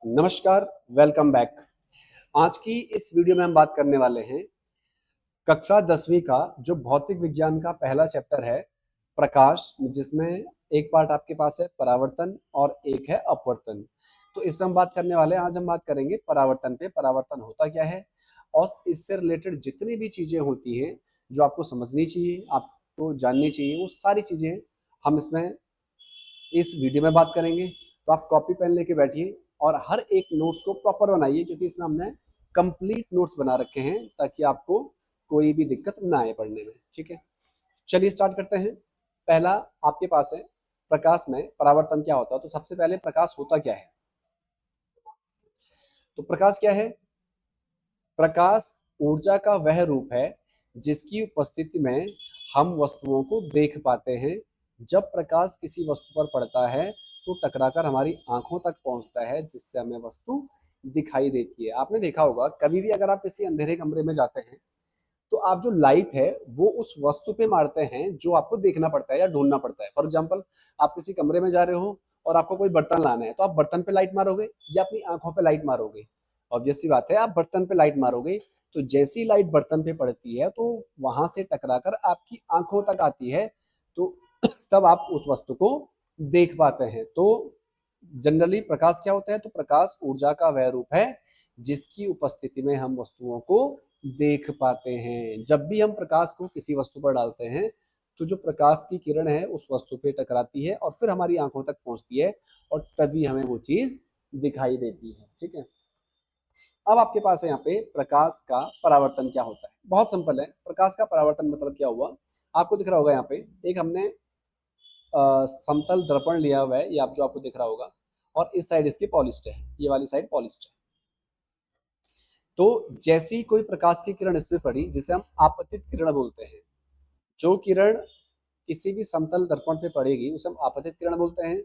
नमस्कार, welcome back. आज की इस वीडियो में हम बात करने वाले हैं कक्षा 10वीं का जो भौतिक विज्ञान का पहला चैप्टर है प्रकाश, जिसमें एक पार्ट आपके पास है परावर्तन और एक है अपवर्तन। तो इसमें हम बात करने वाले हैं, आज हम बात करेंगे परावर्तन पे। परावर्तन होता क्या है और इससे रिलेटेड जितनी भी चीजें होती हैं जो आपको समझनी चाहिए, आपको जाननी चाहिए, वो सारी चीजें हम इसमें इस वीडियो में बात करेंगे। तो आप कॉपी पेन लेके बैठिए और हर एक नोट्स को प्रॉपर बनाइए, क्योंकि इसमें हमने कंप्लीट नोट्स बना रखे हैं ताकि आपको कोई भी दिक्कत ना आए पढ़ने में। ठीक है, चलिए स्टार्ट करते हैं। पहला आपके पास है प्रकाश में परावर्तन क्या होता है। तो सबसे पहले प्रकाश होता क्या है? तो प्रकाश क्या है? प्रकाश ऊर्जा का वह रूप है जिसकी उपस्थिति में हम वस्तुओं को देख पाते हैं। जब प्रकाश किसी वस्तु पर पड़ता है तो टकराकर हमारी आंखों तक पहुंचता है, जिससे हमें वस्तु दिखाई देती है। आपने देखा होगा कभी भी अगर आप किसी अंधेरे कमरे में जाते हैं तो आप जो लाइट है वो उस वस्तु पे मारते हैं जो आपको देखना पड़ता है या ढूंढना पड़ता है। फॉर एग्जाम्पल, आप किसी कमरे में जा रहे हो और आपको कोई बर्तन लाना है, तो आप बर्तन पे लाइट मारोगे या अपनी आंखों पे लाइट मारोगे? ऑब्वियस सी बात है, आप बर्तन पे लाइट मारोगे। तो जैसी लाइट बर्तन पे पड़ती है तो वहां से टकराकर आपकी आंखों तक आती है, तो तब आप उस वस्तु को देख पाते हैं। तो जनरली प्रकाश क्या होता है? तो प्रकाश ऊर्जा का वह रूप है जिसकी उपस्थिति में हम वस्तुओं को देख पाते हैं। जब भी हम प्रकाश को किसी वस्तु पर डालते हैं तो जो प्रकाश की किरण है उस वस्तु पे टकराती है और फिर हमारी आंखों तक पहुंचती है और तभी हमें वो चीज दिखाई देती है। ठीक है, अब आपके पास है यहाँ पे प्रकाश का परावर्तन क्या होता है। बहुत सिंपल है, प्रकाश का परावर्तन मतलब क्या हुआ, आपको दिख रहा होगा यहाँ पे एक हमने समतल दर्पण लिया हुआ है, ये आप जो आपको दिख रहा होगा, और इस साइड इसकी पॉलिश्ड है, ये वाली साइड पॉलिश्ड है। तो जैसी कोई प्रकाश की किरण इस पे पड़ी, जिसे हम आपतित किरण बोलते हैं, जो किरण किसी भी समतल दर्पण पे पड़ेगी उसे हम आपतित किरण बोलते हैं।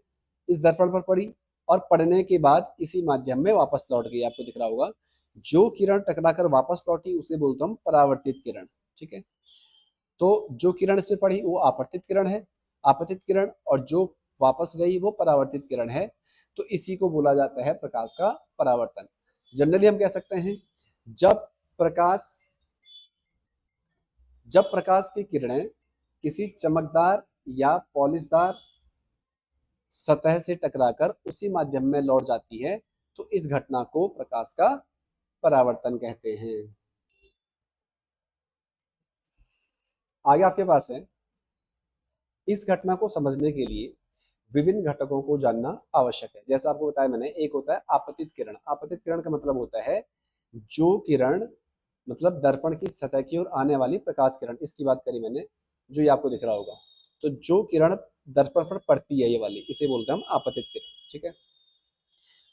इस दर्पण पर पड़ी और पड़ने के बाद इसी माध्यम में वापस लौट गई, आपको दिख रहा होगा। जो किरण टकराकर वापस लौटी उसे बोलते हम परावर्तित किरण। ठीक है, तो जो किरण इसमें पड़ी वो आपतित किरण है, आपतित किरण, और जो वापस गई वो परावर्तित किरण है। तो इसी को बोला जाता है प्रकाश का परावर्तन। जनरली हम कह सकते हैं जब प्रकाश जब प्रकाश की किरणें किसी चमकदार या पॉलिशदार सतह से टकराकर उसी माध्यम में लौट जाती है तो इस घटना को प्रकाश का परावर्तन कहते हैं। आगे आपके पास है, इस घटना को समझने के लिए विभिन्न घटकों को जानना आवश्यक है। जैसा आपको बताया मैंने, एक होता है आपतित किरण। आपतित किरण का मतलब होता है जो किरण, मतलब दर्पण की सतह की ओर आने वाली प्रकाश किरण, इसकी बात करी मैंने, जो ये आपको दिख रहा होगा। तो जो किरण दर्पण पर पड़ती है, ये वाली, इसे बोलते हैं हम आपतित किरण। ठीक है,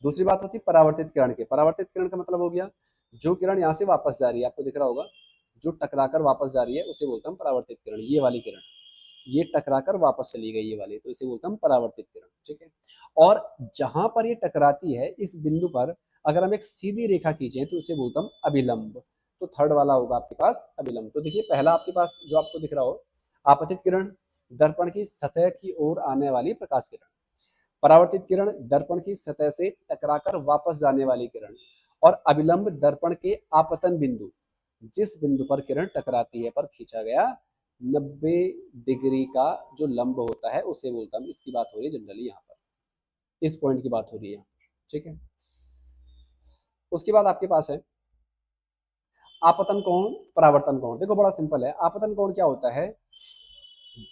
दूसरी बात होती है परावर्तित किरण की। परावर्तित किरण का मतलब हो गया जो किरण यहाँ से वापस जा रही है, आपको दिख रहा होगा, जो टकराकर वापस जा रही है उसे बोलते हैं हम परावर्तित किरण। ये वाली किरण, ये टकराकर वापस चली गई ये वाली, तो इसे बोलते हैं हम परावर्तित किरण। ठीक है, और जहां पर ये टकराती है इस बिंदु पर अगर हम एक सीधी रेखा खींचे तो इसे बोलते हैं हम अभिलंब। तो थर्ड वाला होगा आपके पास अभिलंब। तो देखिए, पहला आपके पास जो आपको दिख रहा हो आपतित किरण, दर्पण की सतह की ओर आने वाली प्रकाश किरण। परावर्तित किरण, दर्पण की सतह से टकराकर वापस जाने वाली किरण। और अभिलंब, दर्पण के आपतन बिंदु, जिस बिंदु पर किरण टकराती है पर खींचा गया 90 डिग्री का जो लंब होता है उसे बोलता हम। इसकी बात हो रही है जनरली यहाँ पर, इस पॉइंट की बात हो रही है यहाँ पर। ठीक है, उसके बाद आपके पास है आपतन कोण, परावर्तन कोण। देखो बड़ा सिंपल है, आपतन कोण क्या होता है?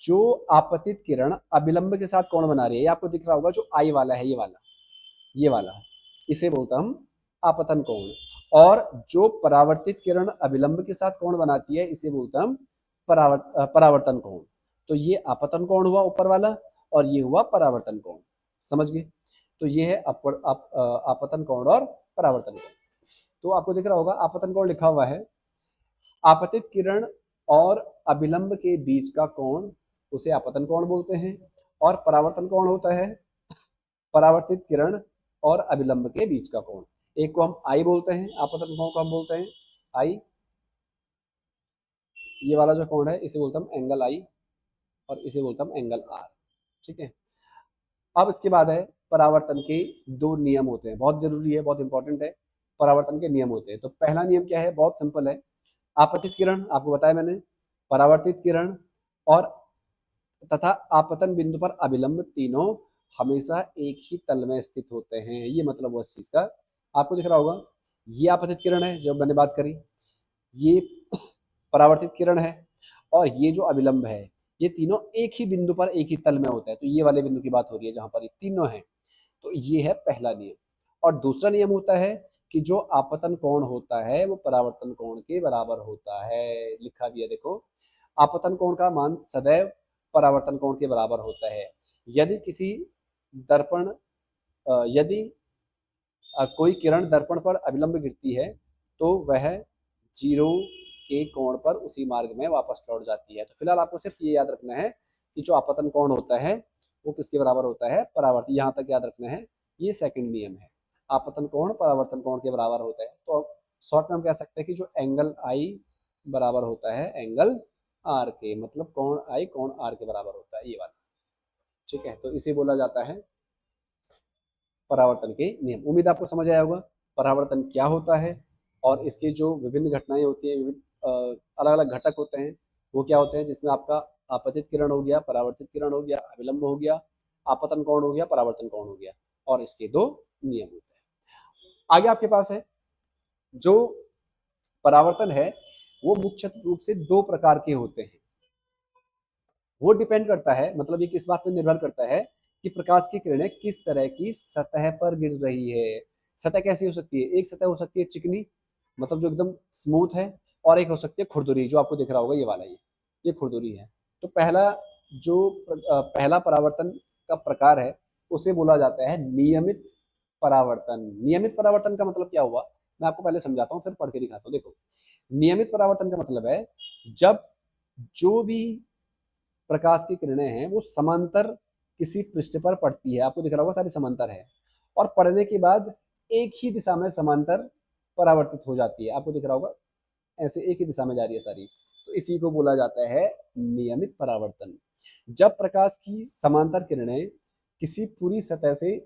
जो आपतित किरण अभिलंब के साथ कोण बना रही है, ये आपको दिख रहा होगा जो आई वाला है, ये वाला, इसे बोलता हम आपतन कोण। और जो परावर्तित किरण अभिलंब के साथ कोण बनाती है इसे बोलता हम परावर्तन कोण। तो ये आपतन कोण हुआ ऊपर वाला और ये हुआ परावर्तन कोण। समझ गए? तो ये है आपतन कोण और परावर्तन कोण। तो आपको दिख रहा होगा आपतन कोण लिखा हुआ है, आपतित किरण और अभिलंब के बीच का कोण उसे आपतन कोण बोलते हैं। और परावर्तन कोण होता है परावर्तित किरण और अभिलंब के बीच का कोण। एक को हम आई बोलते हैं, आपतन कोण को हम बोलते हैं आई। ये वाला जो कोण है इसे बोलते हम एंगल आई और इसे बोलते हम एंगल आर। ठीक है, अब इसके बाद है परावर्तन के दो नियम होते हैं, बहुत जरूरी है, बहुत इंपॉर्टेंट है। परावर्तन के नियम होते हैं, तो पहला नियम क्या है, बहुत सिंपल है। आपतित किरण आपको बताया मैंने, परावर्तित किरण और तथा आपतन बिंदु पर अभिलंब तीनों हमेशा एक ही तल में स्थित होते हैं। ये मतलब वो इस चीज का आपको दिख रहा होगा। ये आपतित किरण है जो मैंने बात करी, ये परावर्तित किरण है, और ये जो अभिलंब है, ये तीनों एक ही बिंदु पर एक ही तल में होता है। तो ये वाले बिंदु की बात हो रही है जहां पर ये तीनों हैं। तो ये है पहला नियम। और दूसरा नियम होता है कि जो आपतन कोण होता है वो परावर्तन कोण के बराबर होता है। लिखा भी है देखो, आपतन कोण का मान सदैव परावर्तन कोण के बराबर होता है। यदि किसी दर्पण यदि कोई किरण दर्पण पर अभिलंब गिरती है तो वह जीरो के कोण पर उसी मार्ग में वापस लौट जाती है। तो फिलहाल आपको सिर्फ ये याद रखना है कि जो आपतन कोण होता है वो किसके बराबर होता है, परावर्तन। यहाँ तक याद रखना है, ये सेकंड नियम है। आपतन कोण परावर्तन कोण के बराबर होता है। तो शॉर्ट में हम कह सकते हैं कि जो एंगल आई बराबर होता है एंगल आर के, मतलब कोण आई कोण आर के बराबर होता है, ये वाला। ठीक है, तो इसे बोला जाता है परावर्तन के नियम। उम्मीद आपको समझ आया होगा परावर्तन क्या होता है, और इसके जो विभिन्न घटनाएं होती हैं, विभिन्न अलग अलग घटक होते हैं, वो क्या होते हैं, जिसमें आपका आपतित किरण हो गया, परावर्तित किरण हो गया, अभिलंब हो गया, आपतन कोण हो गया, परावर्तन कोण हो गया, और इसके दो नियम होते हैं। आगे आपके पास है जो परावर्तन है वो मुख्य रूप से दो प्रकार के होते हैं। वो डिपेंड करता है, मतलब ये किस बात पर निर्भर करता है कि प्रकाश की किरणें किस तरह की सतह पर गिर रही है। सतह कैसी हो सकती है, एक सतह हो सकती है चिकनी, मतलब जो एकदम स्मूथ है, और एक हो सकती है खुरदुरी, जो आपको दिख रहा होगा ये वाला, ये खुरदुरी है। तो पहला परावर्तन का प्रकार है उसे बोला जाता है नियमित परावर्तन। नियमित परावर्तन का मतलब क्या हुआ, मैं आपको पहले समझाता हूँ फिर पढ़ के दिखाता हूँ। देखो, नियमित परावर्तन का मतलब है जब जो भी प्रकाश की किरणें हैं वो समांतर किसी पृष्ठ पर पड़ती है, आपको दिख रहा होगा सारी समांतर है, और पड़ने के बाद एक ही दिशा में समांतर परावर्तित हो जाती है, आपको दिख रहा होगा ऐसे एक ही दिशा में जा रही है सारी। तो इसी को बोला जाता है नियमित परावर्तन। जब प्रकाश की समांतर किरणें किसी पूरी सतह से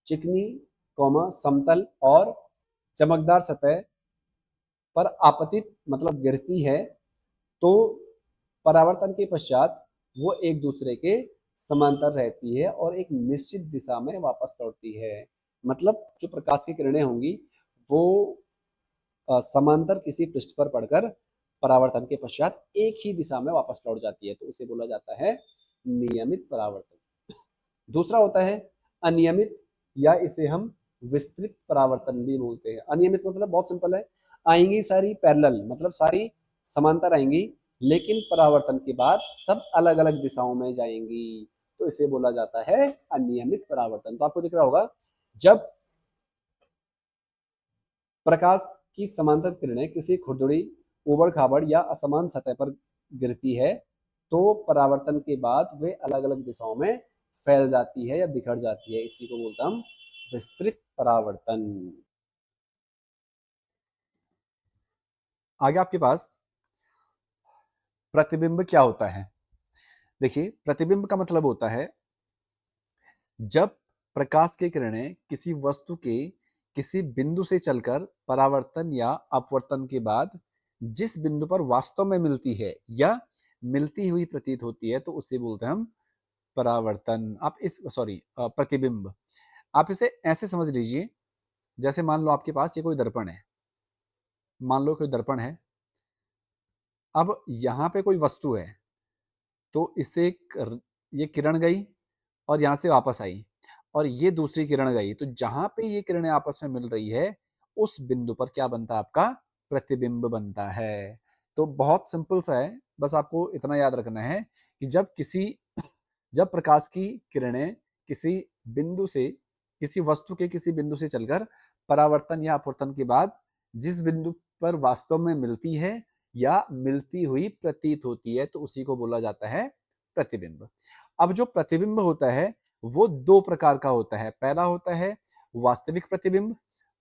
चिकनी समतल और चमकदार सतह पर आपतित मतलब गिरती है, तो परावर्तन के पश्चात वो एक दूसरे के समांतर रहती है और एक निश्चित दिशा में वापस लौटती है। मतलब जो प्रकाश की किरणें होंगी वो समांतर किसी पृष्ठ पर पड़कर परावर्तन के पश्चात एक ही दिशा में वापस लौट जाती है, तो उसे बोला जाता है नियमित परावर्तन। दूसरा होता है अनियमित, या इसे हम विस्तृत परावर्तन भी बोलते हैं। अनियमित मतलब बहुत सिंपल है, आएंगी सारी पैरेलल, मतलब सारी समांतर आएंगी, लेकिन परावर्तन के बाद सब अलग अलग दिशाओं में जाएंगी, तो इसे बोला जाता है अनियमित परावर्तन। तो आपको दिख रहा होगा जब प्रकाश की समांतर किरणें किसी खुरदुरी, उबड़ खाबड़ या असमान सतह पर गिरती है तो परावर्तन के बाद वे अलग अलग दिशाओं में फैल जाती है या बिखर जाती है, इसी को बोलते हम विस्तृत परावर्तन। आगे आपके पास प्रतिबिंब क्या होता है। देखिए, प्रतिबिंब का मतलब होता है जब प्रकाश की किरणें किसी वस्तु के किसी बिंदु से चलकर परावर्तन या अपवर्तन के बाद जिस बिंदु पर वास्तव में मिलती है या मिलती हुई प्रतीत होती है, तो उसे बोलते हैं हम परावर्तन। आप इस सॉरी प्रतिबिंब, आप इसे ऐसे समझ लीजिए, जैसे मान लो आपके पास ये कोई दर्पण है, मान लो कोई दर्पण है, अब यहाँ पे कोई वस्तु है, तो इससे ये किरण गई और यहाँ से वापस आई, और ये दूसरी किरण गई, तो जहां पे ये किरणें आपस में मिल रही है उस बिंदु पर क्या बनता है, आपका प्रतिबिंब बनता है। तो बहुत सिंपल सा है, बस आपको इतना याद रखना है कि जब प्रकाश की किरणें किसी बिंदु से किसी वस्तु के किसी बिंदु से चलकर परावर्तन या अपवर्तन के बाद जिस बिंदु पर वास्तव में मिलती है या मिलती हुई प्रतीत होती है, तो उसी को बोला जाता है प्रतिबिंब। अब जो प्रतिबिंब होता है वो दो प्रकार का होता है, पहला होता है वास्तविक प्रतिबिंब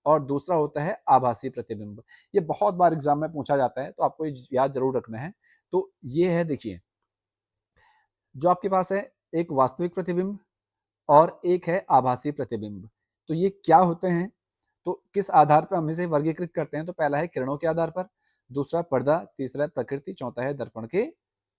और दूसरा होता है आभासी प्रतिबिंब। ये बहुत बार एग्जाम में पूछा जाता है, तो आपको ये याद जरूर रखना है। तो ये है, देखिए, जो आपके पास है एक वास्तविक प्रतिबिंब और एक है आभासी प्रतिबिंब। तो ये क्या होते हैं? तो किस आधार पर हम इसे वर्गीकृत करते हैं? तो पहला है किरणों के आधार पर, दूसरा पर्दा, तीसरा है प्रकृति, चौथा है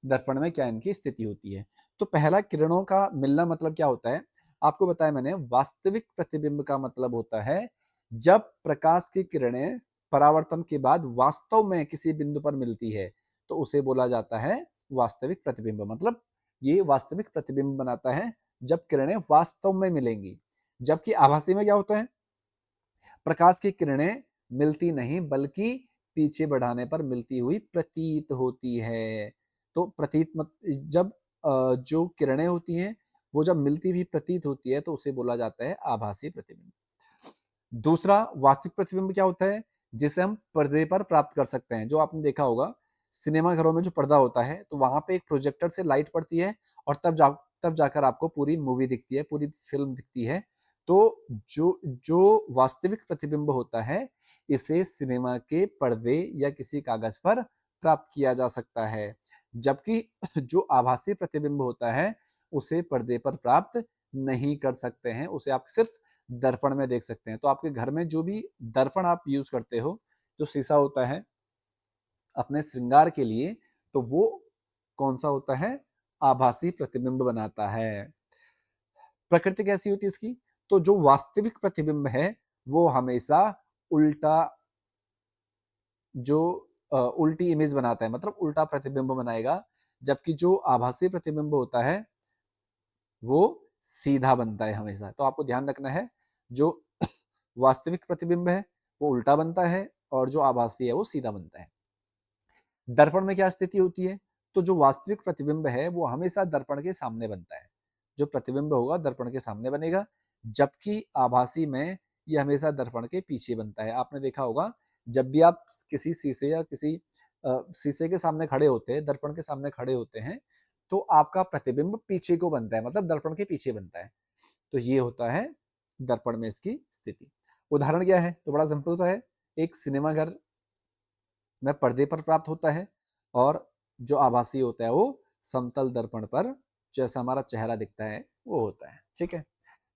दर्पण में क्या इनकी स्थिति होती है। तो पहला किरणों का मिलना मतलब क्या होता है? आपको बताया मैंने, वास्तविक प्रतिबिंब का मतलब होता है जब प्रकाश की किरणें परावर्तन के बाद वास्तव में किसी बिंदु पर मिलती है तो उसे बोला जाता है वास्तविक प्रतिबिंब। मतलब ये वास्तविक प्रतिबिंब बनाता है जब किरणें वास्तव में मिलेंगी। जबकि आभासी में क्या होता है? प्रकाश की किरणें मिलती नहीं बल्कि पीछे बढ़ाने पर मिलती हुई प्रतीत होती है। तो प्रतीत मत जब जो किरणें होती हैं वो जब मिलती हुई प्रतीत होती है तो उसे बोला जाता है आभासी प्रतिबिंब। दूसरा वास्तविक प्रतिबिंब क्या होता है? जिसे हम पर्दे पर प्राप्त कर सकते हैं। जो आपने देखा होगा सिनेमा घरों में जो पर्दा होता है तो वहां पे एक प्रोजेक्टर से लाइट पड़ती है और तब जाकर आपको पूरी मूवी दिखती है, पूरी फिल्म दिखती है। तो जो जो वास्तविक प्रतिबिंब होता है इसे सिनेमा के पर्दे या किसी कागज पर प्राप्त किया जा सकता है। जबकि जो आभासी प्रतिबिंब होता है उसे पर्दे पर प्राप्त नहीं कर सकते हैं, उसे आप सिर्फ दर्पण में देख सकते हैं। तो आपके घर में जो भी दर्पण आप यूज करते हो, जो शीशा होता है अपने श्रृंगार के लिए, तो वो कौन सा होता है? आभासी प्रतिबिंब बनाता है। प्रकृति कैसी होती है इसकी? तो जो वास्तविक प्रतिबिंब है वो हमेशा उल्टा, जो उल्टी इमेज बनाता है, मतलब उल्टा प्रतिबिंब बनाएगा। जबकि जो आभासी प्रतिबिंब होता है वो सीधा बनता है हमेशा। तो आपको ध्यान रखना है, जो वास्तविक प्रतिबिंब है वो उल्टा बनता है और जो आभासी है वो सीधा बनता है। दर्पण में क्या स्थिति होती है? तो जो वास्तविक प्रतिबिंब है वो हमेशा दर्पण के सामने बनता है। जो प्रतिबिंब होगा दर्पण के सामने बनेगा, जबकि आभासी में ये हमेशा दर्पण के पीछे बनता है। आपने देखा होगा जब भी आप किसी शीशे या किसी शीशे के सामने खड़े होते हैं, दर्पण के सामने खड़े होते हैं, तो आपका प्रतिबिंब पीछे को बनता है, मतलब दर्पण के पीछे बनता है। तो ये होता है दर्पण में इसकी स्थिति। उदाहरण क्या है? तो बड़ा सिंपल सा है, एक सिनेमा घर में पर्दे पर प्राप्त होता है और जो आभासी होता है वो समतल दर्पण पर जैसा हमारा चेहरा दिखता है वो होता है। ठीक है,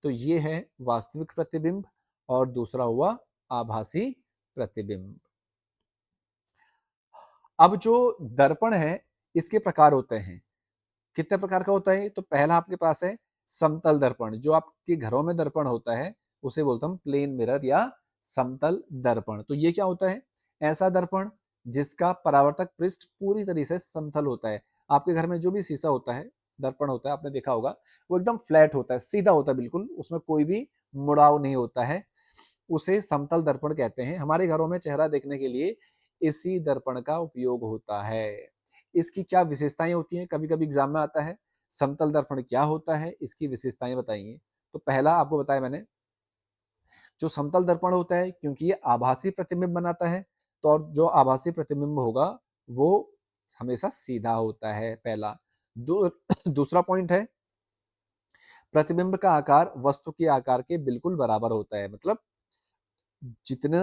तो ये है वास्तविक प्रतिबिंब और दूसरा हुआ आभासी प्रतिबिंब। अब जो दर्पण है इसके प्रकार होते हैं। कितने प्रकार का होता है? तो पहला आपके पास है समतल दर्पण। जो आपके घरों में दर्पण होता है उसे बोलते हम प्लेन मिरर या समतल दर्पण। तो ये क्या होता है? ऐसा दर्पण जिसका परावर्तक पृष्ठ पूरी तरह से समतल होता है। आपके घर में जो भी शीशा होता है, दर्पण होता है, आपने देखा होगा वो एकदम फ्लैट होता है, सीधा होता है बिल्कुल, उसमें कोई भी मुड़ाव नहीं होता है। उसे समतल दर्पण कहते हैं। हमारे घरों में चेहरा देखने के लिए इसी दर्पण का उपयोग होता है। इसकी क्या विशेषताएं होती हैं? कभी कभी एग्जाम में आता है समतल दर्पण क्या होता है, इसकी विशेषताएं बताइए। तो पहला आपको बताया मैंने, जो समतल दर्पण होता है क्योंकि ये आभासी प्रतिबिंब बनाता है, तो और जो आभासी प्रतिबिंब होगा वो हमेशा सीधा होता है, पहला। दूसरा पॉइंट है प्रतिबिंब का आकार वस्तु के आकार के बिल्कुल बराबर होता है। मतलब जितना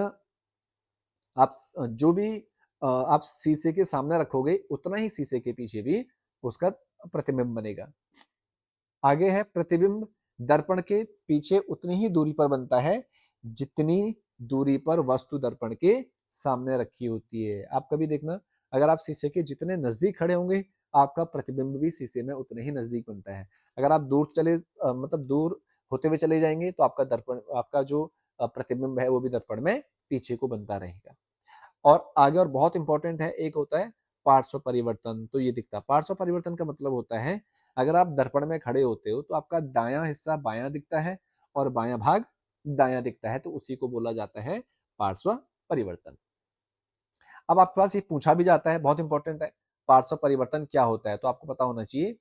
आप जो भी आप शीशे के सामने रखोगे उतना ही शीशे के पीछे भी उसका प्रतिबिंब बनेगा। आगे है प्रतिबिंब दर्पण के पीछे उतनी ही दूरी पर बनता है जितनी दूरी पर वस्तु दर्पण के सामने रखी होती है। आप कभी देखना, अगर आप शीशे के जितने नजदीक खड़े होंगे आपका प्रतिबिंब भी शीशे में उतने ही नजदीक बनता है। अगर आप दूर चले मतलब दूर होते हुए चले जाएंगे तो आपका दर्पण, आपका जो प्रतिबिंब है वो भी दर्पण में पीछे को बनता रहेगा। और आगे और बहुत इंपॉर्टेंट है, एक होता है पार्श्व परिवर्तन। तो ये दिखता है, पार्श्व परिवर्तन का मतलब होता है अगर आप दर्पण में खड़े होते हो तो आपका दायां हिस्सा बायां दिखता है और बायां भाग दायां दिखता है, तो उसी को बोला जाता है पार्श्व परिवर्तन। अब आपके पास ये पूछा भी जाता है, बहुत इंपॉर्टेंट है, पार्श्व परिवर्तन क्या होता है? तो आपको पता होना चाहिए,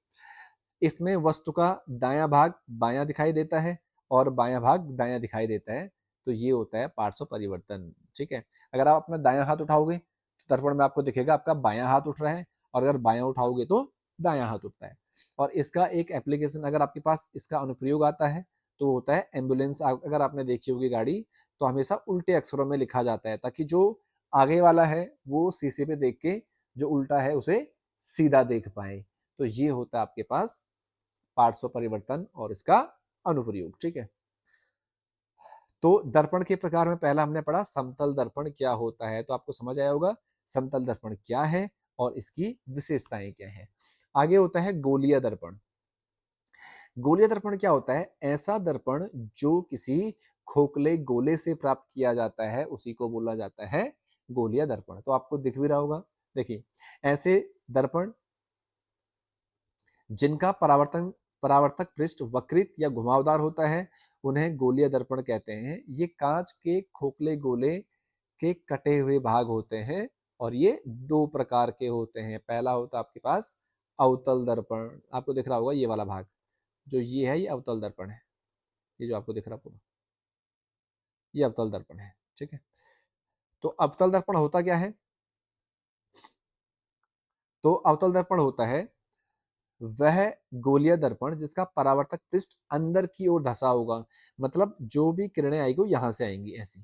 इसमें वस्तु का दायां भाग बायां दिखाई देता है और बायां भाग दायां दिखाई देता है, तो ये होता है पार्श्व परिवर्तन। ठीक है, अगर आप अपना दायां हाथ उठाओगे तो दर्पण में आपको दिखेगा आपका बायां हाथ उठ रहा है, और अगर बायां उठाओगे तो दायां हाथ उठता है। और इसका एक एप्लीकेशन अगर आपके पास इसका अनुप्रयोग आता है तो होता है एम्बुलेंस। अगर आपने देखी होगी गाड़ी, तो हमेशा उल्टे अक्षरों में लिखा जाता है ताकि जो आगे वाला है वो शीशे पे देख के जो उल्टा है उसे सीधा देख पाए। तो ये होता है आपके पास पार्श्व परिवर्तन और इसका अनुप्रयोग, ठीक है। तो दर्पण के प्रकार में पहला हमने पढ़ा समतल दर्पण क्या होता है, तो आपको समझ आया होगा समतल दर्पण क्या है और इसकी विशेषताएं क्या है। आगे होता है गोलीय दर्पण। गोलीय दर्पण क्या होता है? ऐसा दर्पण जो किसी खोखले गोले से प्राप्त किया जाता है उसी को बोला जाता है गोलीय दर्पण। तो आपको दिख भी रहा होगा, देखिए ऐसे दर्पण जिनका परावर्तक पृष्ठ वक्रित या घुमावदार होता है उन्हें गोलीय दर्पण कहते हैं। ये कांच के खोखले गोले के कटे हुए भाग होते हैं और ये दो प्रकार के होते हैं। पहला होता है आपके पास अवतल दर्पण, आपको दिख रहा होगा ये वाला भाग जो ये है, ये अवतल दर्पण है। ये जो आपको दिख रहा पूरा ये अवतल दर्पण है, ठीक है। तो अवतल दर्पण होता क्या है? तो अवतल दर्पण होता है वह गोलीय दर्पण जिसका परावर्तक पृष्ठ अंदर की ओर धंसा होगा, मतलब जो भी किरणें आएगी वो यहां से आएंगी ऐसी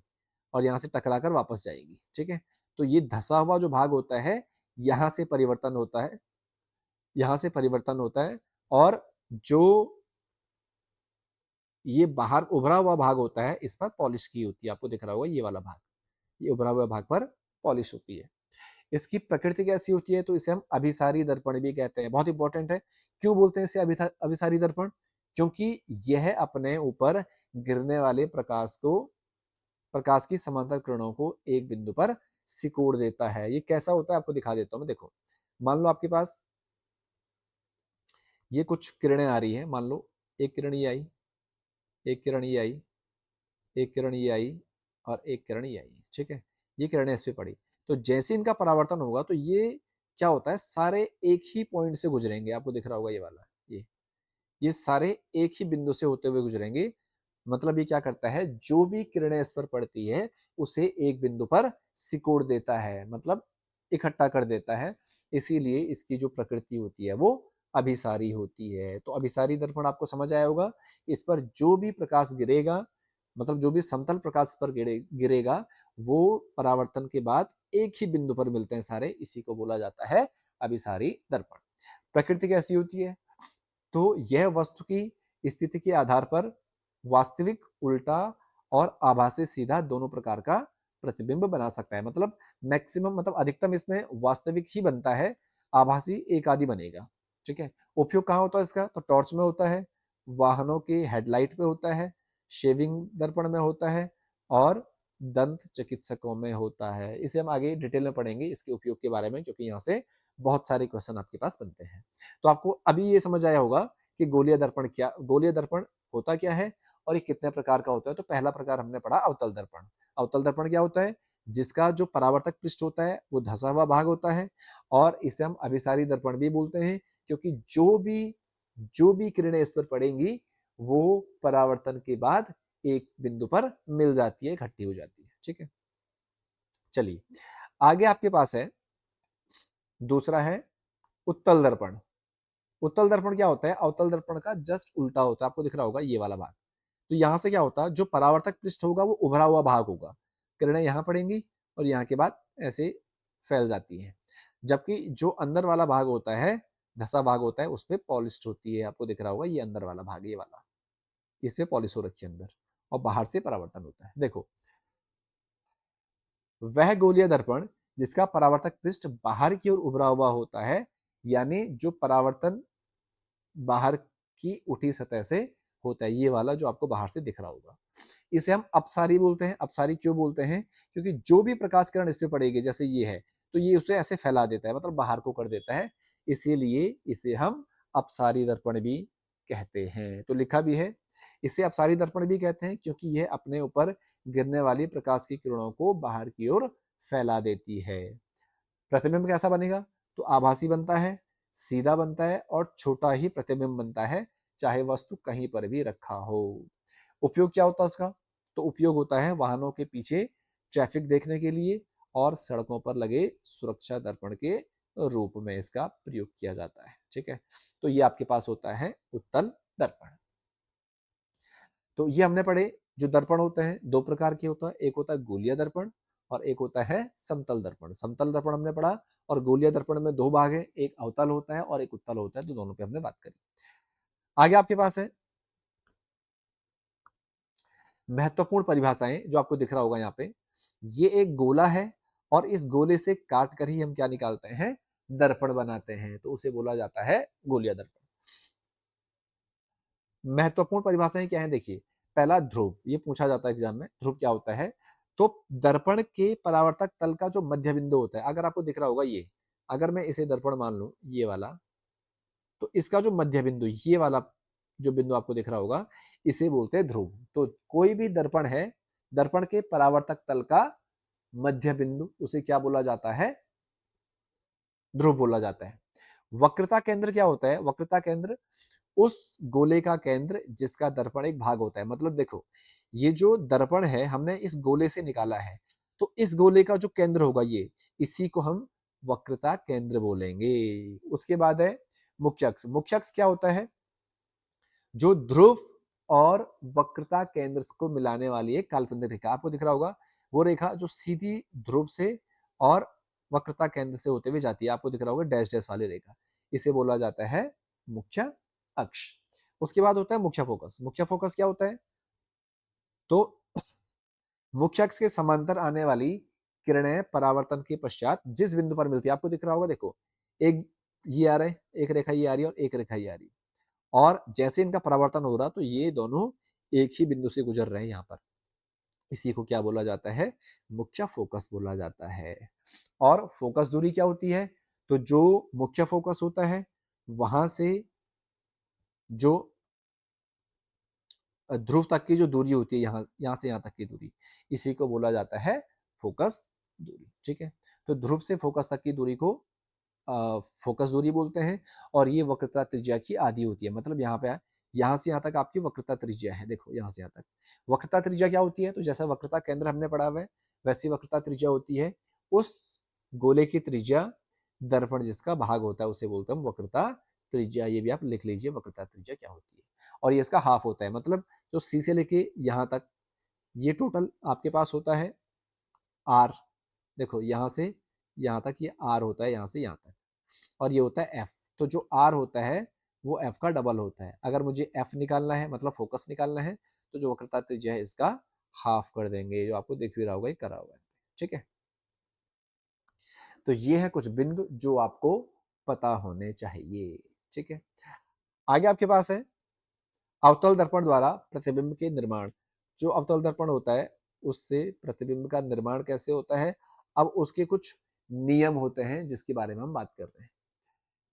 और यहाँ से टकराकर वापस जाएगी, ठीक है। तो ये धंसा हुआ जो भाग होता है यहाँ से परिवर्तन होता है, यहाँ से परिवर्तन होता है और जो ये बाहर उभरा हुआ भाग होता है इस पर पॉलिश की होती है। आपको दिख रहा होगा ये वाला भाग, ये उभरा हुआ भाग पर पॉलिश होती है। इसकी प्रकृति कैसी होती है? तो इसे हम अभिसारी दर्पण भी कहते हैं। बहुत इंपॉर्टेंट है। क्यों बोलते हैं इसे अभिसारी दर्पण? क्योंकि यह अपने ऊपर गिरने वाले प्रकाश की समांतर किरणों को एक बिंदु पर सिकोड़ देता है। ये कैसा होता है आपको दिखा देता हूं मैं। देखो मान लो आपके पास ये कुछ किरणें आ रही हैं, मान लो एक किरण ये आई, एक किरण ये आई, एक किरण ये आई और एक किरण ये आई, ठीक है। ये किरणें इस पे पड़ी, तो जैसे इनका परावर्तन होगा तो ये क्या होता है, सारे एक ही पॉइंट से गुजरेंगे। आपको दिख रहा होगा ये वाला, ये सारे एक ही बिंदु से होते हुए गुजरेंगे। मतलब ये क्या करता है, जो भी किरणें इस पर पड़ती है उसे एक बिंदु पर सिकोड़ देता है, मतलब इकट्ठा कर देता है। इसीलिए इसकी जो प्रकृति होती है वो अभिसारी होती है। तो अभिसारी दर्पण आपको समझ आया होगा। इस पर जो भी प्रकाश गिरेगा, मतलब जो भी समतल प्रकाश पर गिरेगा वो परावर्तन के बाद एक ही बिंदु पर मिलते हैं सारे, इसी को बोला जाता है अभिसारी दर्पण। प्रकृति कैसी होती है? तो यह वस्तु की स्थिति के आधार पर वास्तविक, उल्टा और आभासी सीधा दोनों प्रकार का प्रतिबिंब बना सकता है। मतलब मैक्सिमम, मतलब अधिकतम इसमें वास्तविक ही बनता है, आभासी एक आदि बनेगा, ठीक है। उपयोग कहाँ होता है इसका? तो टॉर्च में होता है, वाहनों के हेडलाइट पे होता है, शेविंग दर्पण में होता है और दंत चिकित्सकों में होता है। इसे हम आगे डिटेल में पढ़ेंगे इसके उपयोग के बारे में, क्योंकि यहाँ से बहुत सारे क्वेश्चन आपके पास बनते हैं। तो आपको अभी ये समझ आया होगा कि गोलीय दर्पण होता क्या है और ये कितने प्रकार का होता है। तो पहला प्रकार हमने पढ़ा अवतल दर्पण। अवतल दर्पण क्या होता है? जिसका जो परावर्तक पृष्ठ होता है वो धंसा हुआ भाग होता है और इसे हम अभिसारी दर्पण भी बोलते हैं, क्योंकि जो भी किरणें इस पर पड़ेंगी वो परावर्तन के बाद एक बिंदु पर मिल जाती है, इकट्ठी हो जाती है, ठीक है। चलिए आगे आपके पास है, दूसरा है उत्तल दर्पण। उत्तल दर्पण क्या होता है? अवतल दर्पण का जस्ट उल्टा होता है। आपको दिख रहा होगा ये वाला भाग। तो यहां से क्या होता है, जो परावर्तक पृष्ठ होगा वो उभरा हुआ भाग होगा, किरणें यहां पड़ेंगी और यहाँ के बाद ऐसे फैल जाती हैं। जबकि जो अंदर वाला भाग होता है, धसा भाग होता है, उस पर पॉलिश होती है। आपको दिख रहा होगा ये अंदर वाला भाग, ये वाला, इस पे पॉलिश हो रखी है अंदर और बाहर से परावर्तन होता है। देखो वह गोलीय दर्पण जिसका परावर्तक पृष्ठ बाहर की ओर उभरा हुआ होता है, यानी जो परावर्तन बाहर की उठी सतह से होता है, ये वाला जो आपको बाहर से दिख रहा होगा, इसे हम अपसारी बोलते हैं। अपसारी क्यों बोलते हैं? क्योंकि जो भी प्रकाश किरण इस पे पड़ेगी, जैसे ये है, तो ये उसे ऐसे फैला देता है, मतलब बाहर को कर देता है। इसीलिए इसे हम अपसारी दर्पण भी कहते हैं। तो लिखा भी है, इसे अपसारी दर्पण भी कहते हैं क्योंकि यह अपने ऊपर गिरने वाली प्रकाश की किरणों को बाहर की ओर फैला देती है। प्रतिबिंब कैसा बनेगा? तो आभासी बनता है, सीधा बनता है और छोटा ही प्रतिबिंब बनता है, चाहे वस्तु कहीं पर भी रखा हो। उपयोग क्या होता है उसका? तो उपयोग होता है वाहनों के पीछे ट्रैफिक देखने के लिए और सड़कों पर लगे सुरक्षा दर्पण के रूप में इसका प्रयोग किया जाता है, ठीक है। तो ये आपके पास होता है उत्तल दर्पण। तो ये हमने पढ़े, जो दर्पण होते हैं दो प्रकार के होता है, एक होता है गोलीय दर्पण और एक होता है समतल दर्पण। समतल दर्पण हमने पढ़ा और गोलीय दर्पण में दो भाग है, एक अवतल होता है और एक उत्तल होता है, तो दोनों पे हमने बात करी। आगे आपके पास है महत्वपूर्ण परिभाषाएं जो आपको दिख रहा होगा यहाँ पे, ये एक गोला है और इस गोले से काट कर ही हम क्या निकालते हैं, दर्पण बनाते हैं, तो उसे बोला जाता है गोलीय दर्पण। महत्वपूर्ण परिभाषाएं क्या है देखिए, पहला ध्रुव, ये पूछा जाता है एग्जाम में, ध्रुव क्या होता है, तो दर्पण के परावर्तक तल का जो मध्य बिंदु होता है, अगर आपको दिख रहा होगा ये, अगर मैं इसे दर्पण मान लूं ये वाला, तो इसका जो मध्य बिंदु, ये वाला जो बिंदु आपको दिख रहा होगा, इसे बोलते हैं ध्रुव। तो कोई भी दर्पण है, दर्पण के परावर्तक तल का मध्य बिंदु, उसे क्या बोला जाता है, ध्रुव बोला जाता है। वक्रता केंद्र क्या होता है, वक्रता केंद्र उस गोले का केंद्र जिसका दर्पण एक भाग होता है। मतलब देखो, ये जो दर्पण है हमने इस गोले से निकाला है, तो इस गोले का जो केंद्र होगा ये, इसी को हम वक्रता केंद्र बोलेंगे। उसके बाद है मुख्य अक्ष। मुख्य अक्ष क्या होता है, जो ध्रुव और वक्रता केंद्र को मिलाने वाली एक काल्पनिक रेखा, आपको दिख रहा होगा वो रेखा जो सीधी ध्रुव से और वक्रता केंद्र से होते हुए जाती है, आपको दिख रहा होगा डैश डैश वाली रेखा, इसे बोला जाता है मुख्य अक्ष। उसके बाद होता है मुख्य फोकस। मुख्य फोकस क्या होता है, तो मुख्य अक्ष के समांतर आने वाली किरणें परावर्तन के पश्चात जिस बिंदु पर मिलती है, आपको दिख रहा होगा देखो, एक ये आ रहा है, एक रेखा ये आ रही है और एक रेखा ये आ रही है, और जैसे इनका परावर्तन हो रहा तो ये दोनों एक ही बिंदु से गुजर रहे हैं यहाँ पर, इसी को क्या बोला जाता है, मुख्य फोकस बोला जाता है। और फोकस दूरी क्या होती है, तो जो मुख्य फोकस होता है वहां से जो ध्रुव तक की जो दूरी होती है, यहाँ से यहाँ तक की दूरी, इसी को बोला जाता है फोकस दूरी। ठीक है, तो ध्रुव से फोकस तक की दूरी को फोकस दूरी बोलते हैं, और ये वक्रता त्रिज्या की आधी होती है। मतलब यहाँ पे यहाँ से यहाँ तक आपकी वक्रता त्रिज्या है, देखो यहाँ से यहाँ तक वक्रता त्रिज्या क्या होती है, तो जैसा वक्रता केंद्र हमने पढ़ा हुआ है वैसी वक्रता त्रिज्या होती है उस गोले की त्रिज्या, दर्पण जिसका भाग होता है उसे बोलते हैं वक्रता त्रिज्या। ये भी आप लिख लीजिए वक्रता त्रिज्या क्या होती है, और ये इसका हाफ होता है। मतलब जो सी से लेके यहाँ तक ये टोटल आपके पास होता है आर, देखो यहाँ से यहाँ तक ये आर होता है, यहाँ से यहाँ तक, और ये होता है एफ। तो जो आर होता है वो एफ का डबल होता है। अगर मुझे एफ निकालना है, मतलब फोकस निकालना है, तो जो वक्रता त्रिज्या है इसका हाफ कर देंगे, जो आपको दिख भी रहा होगा ये करा हुआ है। ठीक है, तो ये है कुछ बिंदु जो आपको पता होने चाहिए। ठीक है, आगे आपके पास है अवतल दर्पण द्वारा प्रतिबिंब के निर्माण। जो अवतल दर्पण होता है उससे प्रतिबिंब का निर्माण कैसे होता है, अब उसके कुछ नियम होते हैं जिसके बारे में हम बात कर रहे हैं।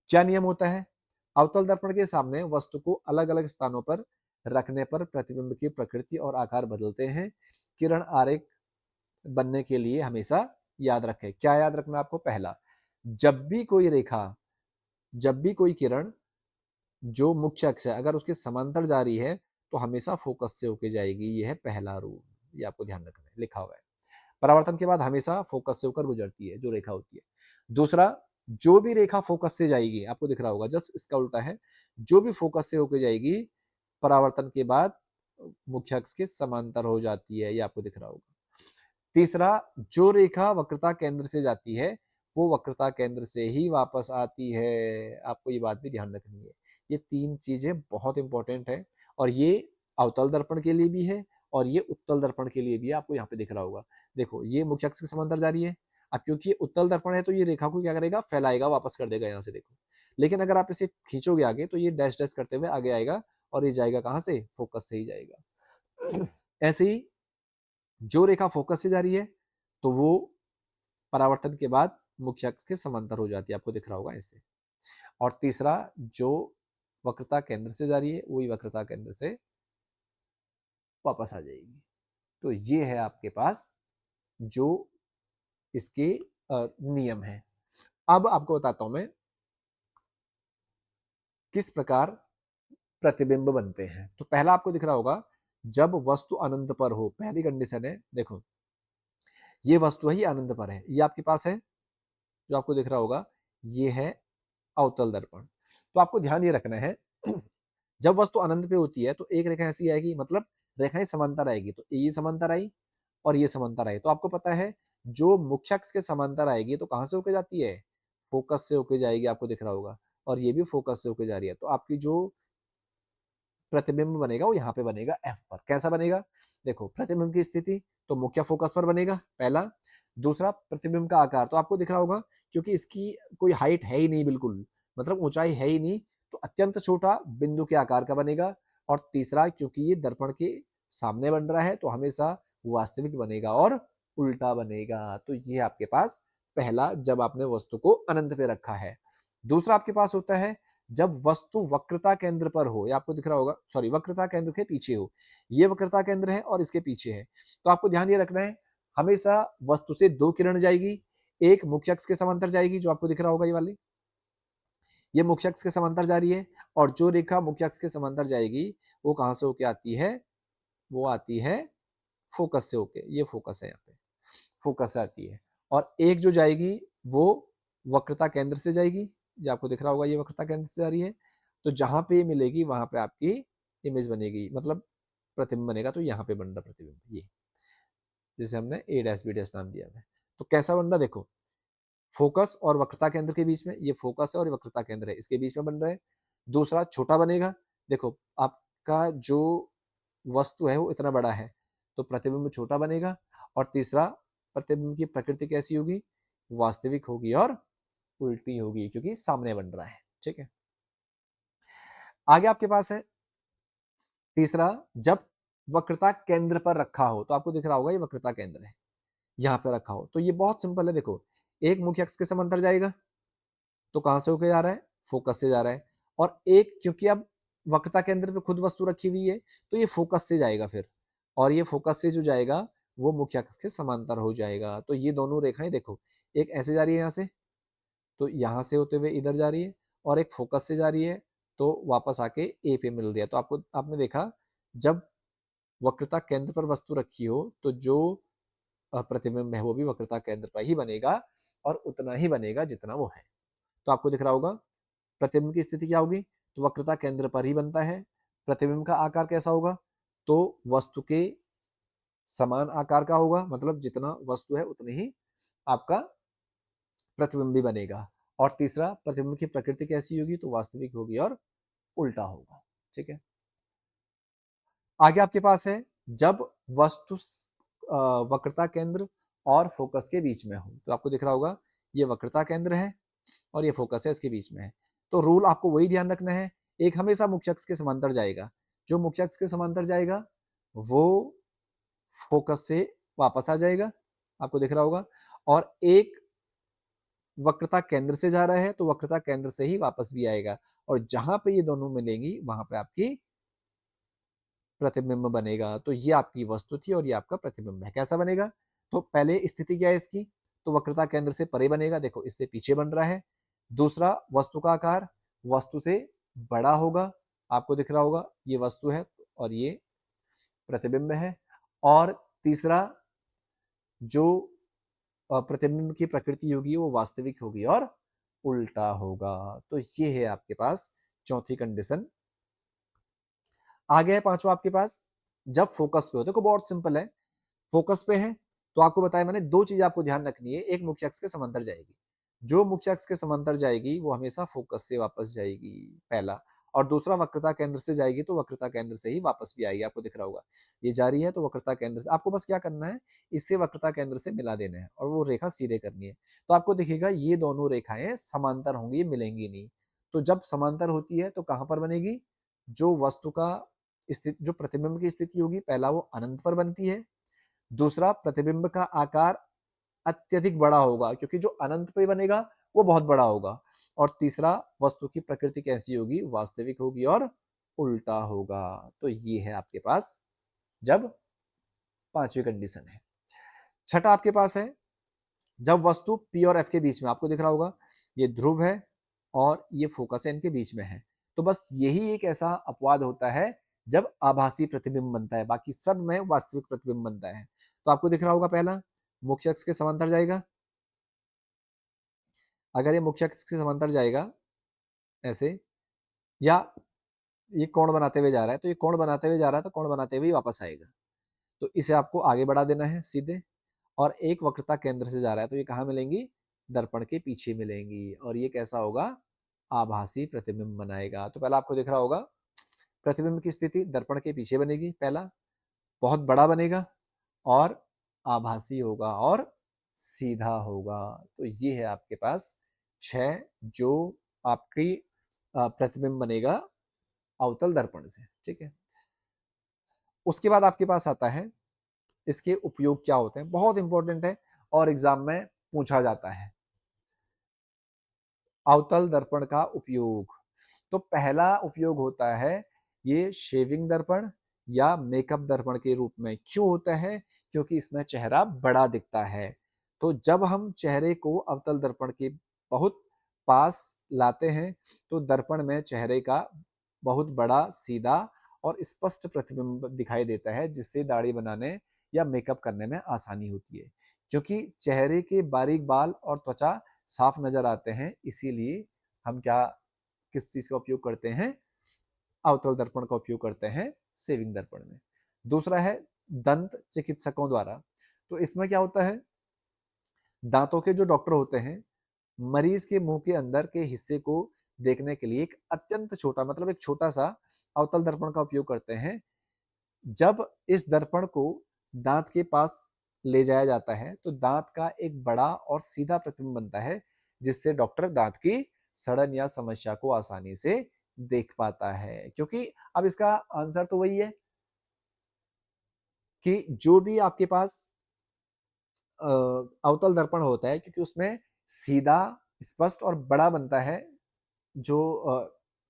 क्या नियम होता है, अवतल दर्पण के सामने वस्तु को अलग अलग स्थानों पर रखने पर प्रतिबिंब की प्रकृति और आकार बदलते हैं। किरण आरेख बनने के लिए हमेशा याद रखें, क्या याद रखना आपको, पहला, जब भी कोई रेखा, जब भी कोई किरण जो मुख्य अक्ष है अगर उसके समांतर जा रही है तो हमेशा फोकस से होके जाएगी, ये है पहला रूल, ये आपको ध्यान रखना है, लिखा हुआ है। परावर्तन के बाद हमेशा फोकस से होकर गुजरती है जो रेखा होती है। दूसरा, जो भी रेखा फोकस से जाएगी, आपको दिख रहा होगा जस्ट इसका उल्टा है, जो भी फोकस से होकर जाएगी परावर्तन के बाद मुख्य अक्ष के समांतर हो जाती है, ये आपको दिख रहा होगा। तीसरा, जो रेखा वक्रता केंद्र से जाती है वो वक्रता केंद्र से ही वापस आती है, आपको ये बात भी ध्यान रखनी है। ये तीन चीजें बहुत इंपॉर्टेंट है, और ये अवतल दर्पण के लिए भी है और ये उत्तल दर्पण के लिए भी है, आपको यहाँ पे दिख रहा होगा। देखो ये मुख्य अक्ष के समांतर जा रही है, अब क्योंकि ये उत्तल दर्पण है तो ये रेखा को क्या करेगा, फैलाएगा, वापस कर देगा यहाँ से, देखो। लेकिन अगर आप इसे खींचोगे आगे तो ये डैश डैश करते हुए आगे आएगा, और ये जाएगा कहाँ से, फोकस से ही जाएगा। ऐसे ही जो रेखा फोकस से जा रही है तो वो परावर्तन के बाद मुख्य अक्ष के समांतर हो जाती है, आपको दिख रहा होगा ऐसे। और तीसरा, जो वक्रता केंद्र से जा रही है वही वक्रता केंद्र से वापस आ जाएगी। तो ये है आपके पास जो इसके नियम है। अब आपको बताता हूं मैं किस प्रकार प्रतिबिंब बनते हैं। तो पहला आपको दिख रहा होगा, जब वस्तु अनंत पर हो, पहली कंडीशन है, देखो ये वस्तु ही अनंत पर है, ये आपके पास है जो आपको दिख रहा होगा, ये है अवतल दर्पण। तो आपको ध्यान ये रखना है, जब वस्तु अनंत पे होती है तो एक रेखा ऐसी आएगी, मतलब रेखाएं समांतर आएगी, तो ये समांतर आई और ये समांतर आई, तो आपको पता है जो मुख्य अक्ष के समांतर आएगी तो कहां से होके जाती है, फोकस से होके जाएगी, आपको दिख रहा होगा, और ये भी फोकस से होके जा रही है। तो आपकी जो प्रतिबिंब बनेगा वो यहाँ पे बनेगा F पर। कैसा बनेगा? देखो प्रतिबिंब की स्थिति तो मुख्य फोकस पर बनेगा पहला। दूसरा प्रतिबिंब का आकार तो आपको दिख रहा होगा, क्योंकि इसकी कोई हाइट है ही नहीं, बिल्कुल मतलब ऊंचाई है ही नहीं, तो अत्यंत छोटा बिंदु के आकार का बनेगा। और तीसरा, क्योंकि ये दर्पण के सामने बन रहा है तो हमेशा वास्तविक बनेगा और उल्टा बनेगा। तो ये आपके पास पहला, जब आपने वस्तु को अनंत पे रखा है। दूसरा आपके पास होता है जब वस्तु वक्रता केंद्र पर हो, या आपको दिख रहा होगा, सॉरी, वक्रता केंद्र के पीछे हो। ये वक्रता केंद्र है और इसके पीछे है। तो आपको ध्यान ये रखना है, हमेशा वस्तु से दो किरण जाएगी, एक मुख्य अक्ष के समांतर जाएगी, जो आपको दिख रहा होगा ये वाली, ये मुख्य अक्ष के समांतर जा रही है। और जो रेखा मुख्य अक्ष के समांतर जाएगी वो कहां से होके आती है? वो आती है फोकस से होके, ये फोकस है, यहाँ पे फोकस से आती है। और एक जो जाएगी वो वक्रता केंद्र से जाएगी, ये आपको दिख रहा होगा, ये वक्रता केंद्र से जा रही है। तो जहां पे मिलेगी वहां पे आपकी इमेज बनेगी, मतलब प्रतिबिंब बनेगा। तो यहाँ पे बन रहा प्रतिबिंब, ये जिसे हमने ए डैश बी डैश नाम दिया है। तो कैसा बन रहा देखो, फोकस और वक्रता केंद्र के बीच में, ये फोकस है और वक्रता केंद्र है, इसके बीच में बन रहा है। दूसरा छोटा बनेगा, देखो आपका जो वस्तु है वो इतना बड़ा है तो प्रतिबिंब छोटा बनेगा। और तीसरा, प्रतिबिंब की प्रकृति कैसी होगी? वास्तविक होगी और उल्टी होगी, क्योंकि सामने बन रहा है। ठीक है, आगे आपके पास है तीसरा, जब वक्रता केंद्र पर रखा हो, तो आपको दिख रहा होगा ये वक्रता केंद्र है, यहाँ पे रखा हो। तो ये बहुत सिंपल है, देखो एक मुख्य अक्ष के समांतर जाएगा तो कहां से होकर जा रहा है? फोकस से जा रहा है। और एक, क्योंकि अब वक्रता केंद्र पे खुद वस्तु रखी हुई है तो ये फोकस से जाएगा फिर, और ये फोकस से जो जाएगा वो मुख्य अक्ष के समांतर हो जाएगा। तो ये दोनों रेखाएं देखो, एक ऐसे जा रही है यहाँ से, तो यहाँ से होते हुए इधर जा रही है, और एक फोकस से जा रही है तो वापस आके ए पे मिल रही है। तो आपने देखा, जब वक्रता केंद्र पर वस्तु रखी हो तो जो प्रतिबिंब है वो भी वक्रता केंद्र पर ही बनेगा, और उतना ही बनेगा जितना वो है। तो आपको दिख रहा होगा प्रतिबिंब की स्थिति क्या होगी? तो वक्रता केंद्र पर ही बनता है। प्रतिबिंब का आकार कैसा होगा? तो वस्तु के समान आकार का होगा, मतलब जितना वस्तु है उतनी ही आपका प्रतिबिंब भी बनेगा। और तीसरा, प्रतिबिंब की प्रकृति कैसी होगी? तो वास्तविक होगी और उल्टा होगा। ठीक है, आगे आपके पास है जब वस्तु वक्रता केंद्र और फोकस के बीच में हो। तो आपको दिख रहा होगा ये वक्रता केंद्र है और ये फोकस है, इसके बीच में है। तो रूल आपको वही ध्यान रखना है, एक हमेशा मुख्य अक्ष के समांतर जाएगा, जो मुख्य अक्ष के समांतर जाएगा वो फोकस से वापस आ जाएगा, आपको दिख रहा होगा। और एक वक्रता केंद्र से जा रहा है तो वक्रता केंद्र से ही वापस भी आएगा, और जहां पे ये दोनों मिलेंगी वहां पे आपकी प्रतिबिंब बनेगा। तो ये आपकी वस्तु थी और ये आपका प्रतिबिंब है। कैसा बनेगा? तो पहले स्थिति क्या है इसकी? तो वक्रता केंद्र से परे बनेगा, देखो इससे पीछे बन रहा है। दूसरा, वस्तु का आकार वस्तु से बड़ा होगा, आपको दिख रहा होगा ये वस्तु है और ये प्रतिबिंब है। और तीसरा, जो प्रतिबिंब की प्रकृति होगी वो वास्तविक होगी और उल्टा होगा। तो ये है आपके पास चौथी कंडीशन। आगे है पांचवा आपके पास, जब फोकस पे हो। देखो बहुत सिंपल है, फोकस पे है तो आपको बताया मैंने, दो चीज आपको ध्यान रखनी है, एक मुख्य अक्ष के समांतर जाएगी, जो मुख्य अक्ष के समांतर जाएगी वो हमेशा फोकस से वापस जाएगी, पहला। और दूसरा, वक्रता केंद्र से जाएगी तो वक्रता केंद्र से ही वापस भी आएगी, आपको दिख रहा होगा ये जा रही है तो वक्रता केंद्र से, आपको बस क्या करना है, इससे वक्रता केंद्र से मिला देना है और वो रेखा सीधे करनी है। तो आपको दिखेगा ये दोनों रेखाएं समांतर होंगी, ये मिलेंगी नहीं। तो जब समांतर होती है तो कहां पर बनेगी? जो वस्तु का स्थिति, जो प्रतिबिंब की स्थिति होगी, पहला वो अनंत पर बनती है। दूसरा, प्रतिबिंब का आकार अत्यधिक बड़ा होगा, क्योंकि जो अनंत पे बनेगा वो बहुत बड़ा होगा। और तीसरा, वस्तु की प्रकृति कैसी होगी? वास्तविक होगी और उल्टा होगा। तो ये है आपके पास जब पांचवी कंडीशन है। छठा आपके पास है जब वस्तु P और F के बीच में, आपको दिख रहा होगा ये ध्रुव है और ये फोकस है, इनके बीच में है। तो बस यही एक ऐसा अपवाद होता है जब आभासी प्रतिबिंब बनता है, बाकी सब में वास्तविक प्रतिबिंब बनता है। तो आपको दिख रहा होगा पहला, मुख्य अक्ष के समांतर जाएगा, अगर ये मुख्य अक्ष के समांतर जाएगा ऐसे, या ये कोण बनाते हुए जा रहा है, तो ये कोण बनाते हुए जा रहा है तो कोण बनाते हुए वापस आएगा, तो इसे आपको आगे बढ़ा देना है सीधे। और एक वक्रता केंद्र से जा रहा है तो ये कहाँ मिलेंगी? दर्पण के पीछे मिलेंगी, और ये कैसा होगा? आभासी प्रतिबिंब बनाएगा। तो पहला आपको दिख रहा होगा प्रतिबिंब की स्थिति दर्पण के पीछे बनेगी, पहला बहुत बड़ा बनेगा और आभासी होगा और सीधा होगा। तो ये है आपके पास 6 जो आपकी प्रतिबिंब बनेगा अवतल दर्पण से, ठीक है। उसके बाद आपके पास आता है इसके उपयोग क्या होते हैं, बहुत इंपॉर्टेंट है और एग्जाम में पूछा जाता है। अवतल दर्पण का उपयोग, तो पहला उपयोग होता है ये शेविंग दर्पण या मेकअप दर्पण के रूप में। क्यों होता है? क्योंकि इसमें चेहरा बड़ा दिखता है। तो जब हम चेहरे को अवतल दर्पण के बहुत पास लाते हैं तो दर्पण में चेहरे का बहुत बड़ा सीधा और स्पष्ट प्रतिबिंब दिखाई देता है, जिससे दाढ़ी बनाने या मेकअप करने में आसानी होती है। क्योंकि चेहरे के बारीक बाल और त्वचा साफ नजर आते हैं, इसीलिए हम क्या किस चीज का उपयोग करते हैं? अवतल दर्पण का उपयोग करते हैं शेविंग दर्पण में। दूसरा है दंत चिकित्सकों द्वारा। तो इसमें क्या होता है, दांतों के जो डॉक्टर होते हैं मरीज के मुंह के अंदर के हिस्से को देखने के लिए एक अत्यंत छोटा, मतलब एक छोटा सा अवतल दर्पण का उपयोग करते हैं। जब इस दर्पण को दांत के पास ले जाया जाता है तो दांत का एक बड़ा और सीधा प्रतिबिंब बनता है, जिससे डॉक्टर दांत की सड़न या समस्या को आसानी से देख पाता है। क्योंकि अब इसका आंसर तो वही है कि जो भी आपके पास अवतल दर्पण होता है, क्योंकि उसमें सीधा, स्पष्ट और बड़ा बनता है जो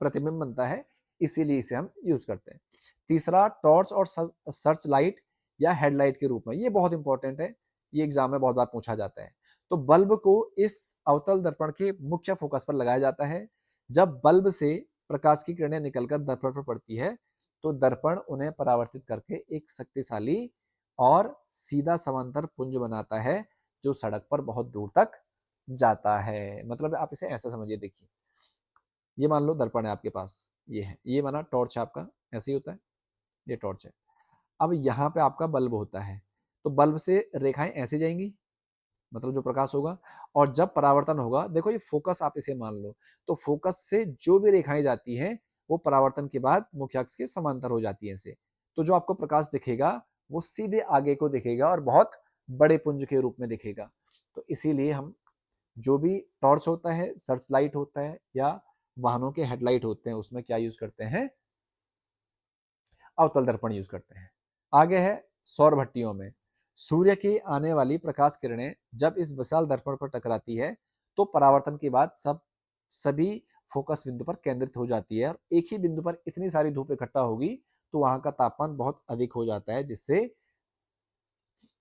प्रतिबिंब बनता है, इसीलिए इसे हम यूज करते हैं। तीसरा टॉर्च और सर्च लाइट या हेडलाइट के रूप में, ये बहुत इंपॉर्टेंट है, ये एग्जाम में बहुत बार पूछा जाता है। तो बल्ब को इस अवतल दर्पण के मुख्य फोकस पर लगाया जाता है। जब बल्ब से प्रकाश की किरणें निकलकर दर्पण पर पड़ती है तो दर्पण उन्हें परावर्तित करके एक शक्तिशाली और सीधा समांतर पुंज बनाता है, जो सड़क पर बहुत दूर तक जाता है। मतलब आप इसे ऐसा समझिए, देखिए ये मान लो दर्पण है आपके पास, ये है, ये माना टॉर्च है आपका, ऐसे ही होता है, ये टॉर्च है। अब यहाँ पे आपका बल्ब होता है, तो बल्ब से रेखाएं ऐसे जाएंगी, मतलब जो प्रकाश होगा, और जब परावर्तन होगा, देखो ये फोकस आप इसे मान लो, तो फोकस से जो भी रेखाएं जाती हैं वो परावर्तन के बाद मुख्य अक्ष के समांतर हो जाती है ऐसे। तो जो आपको प्रकाश दिखेगा वो सीधे आगे को दिखेगा और बहुत बड़े पुंज के रूप में दिखेगा। तो इसीलिए हम जो भी टॉर्च होता है, सर्च लाइट होता है या वाहनों के हेडलाइट होते हैं, उसमें क्या यूज करते हैं? अवतल दर्पण यूज करते हैं। आगे है सौर भट्टियों में। सूर्य की आने वाली प्रकाश किरणें जब इस विशाल दर्पण पर टकराती है तो परावर्तन के बाद सभी फोकस बिंदु पर केंद्रित हो जाती है, और एक ही बिंदु पर इतनी सारी धूप इकट्ठा होगी तो वहां का तापमान बहुत अधिक हो जाता है, जिससे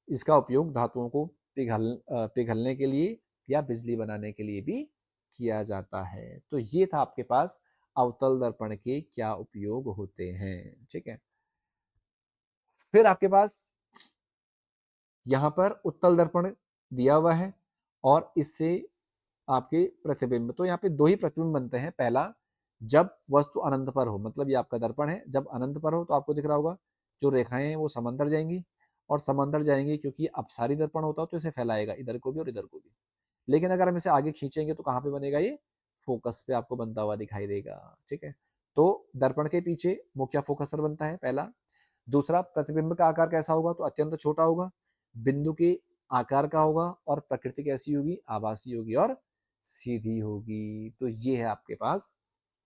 इसका उपयोग धातुओं को पिघलने के लिए या बिजली बनाने के लिए भी किया जाता है। तो ये था आपके पास अवतल दर्पण के क्या उपयोग होते हैं, ठीक है। फिर आपके पास यहाँ पर उत्तल दर्पण दिया हुआ है और इससे आपके प्रतिबिंब, तो यहाँ पे दो ही प्रतिबिंब बनते हैं। पहला, जब वस्तु अनंत पर हो, मतलब ये आपका दर्पण है, जब अनंत पर हो तो आपको दिख रहा होगा जो रेखाएं हैं वो समांतर जाएंगी, और समांतर जाएंगी क्योंकि अपसारी दर्पण होता है तो इसे फैलाएगा इधर को भी और इधर को भी। लेकिन अगर हम इसे आगे खींचेंगे तो कहाँ पे बनेगा? ये फोकस पे आपको बनता हुआ दिखाई देगा, ठीक है। तो दर्पण के पीछे मुख्य फोकस पर बनता है, पहला। दूसरा, प्रतिबिंब का आकार कैसा होगा? तो अत्यंत छोटा होगा, बिंदु के आकार का होगा, और प्रकृति कैसी होगी? आभासी होगी और सीधी होगी। तो ये है आपके पास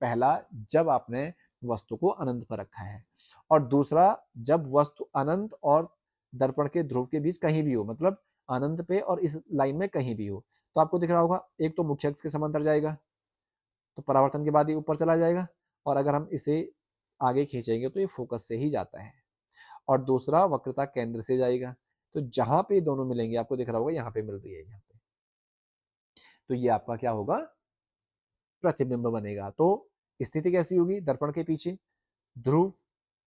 पहला, जब आपने वस्तु को अनंत पर रखा है। और दूसरा, जब वस्तु अनंत और दर्पण के ध्रुव के बीच कहीं भी हो, मतलब अनंत पे और इस लाइन में कहीं भी हो, तो आपको दिख रहा होगा एक तो मुख्य अक्ष के समांतर जाएगा, तो परावर्तन के बाद ये ऊपर चला जाएगा, और अगर हम इसे आगे खींचेंगे तो ये फोकस से ही जाता है। और दूसरा, वक्रता केंद्र से जाएगा, तो जहां पे दोनों मिलेंगे आपको दिख रहा होगा यहाँ पे मिल रही है, यहाँ पे, तो ये आपका क्या होगा? प्रतिबिंब बनेगा। तो स्थिति कैसी होगी? दर्पण के पीछे ध्रुव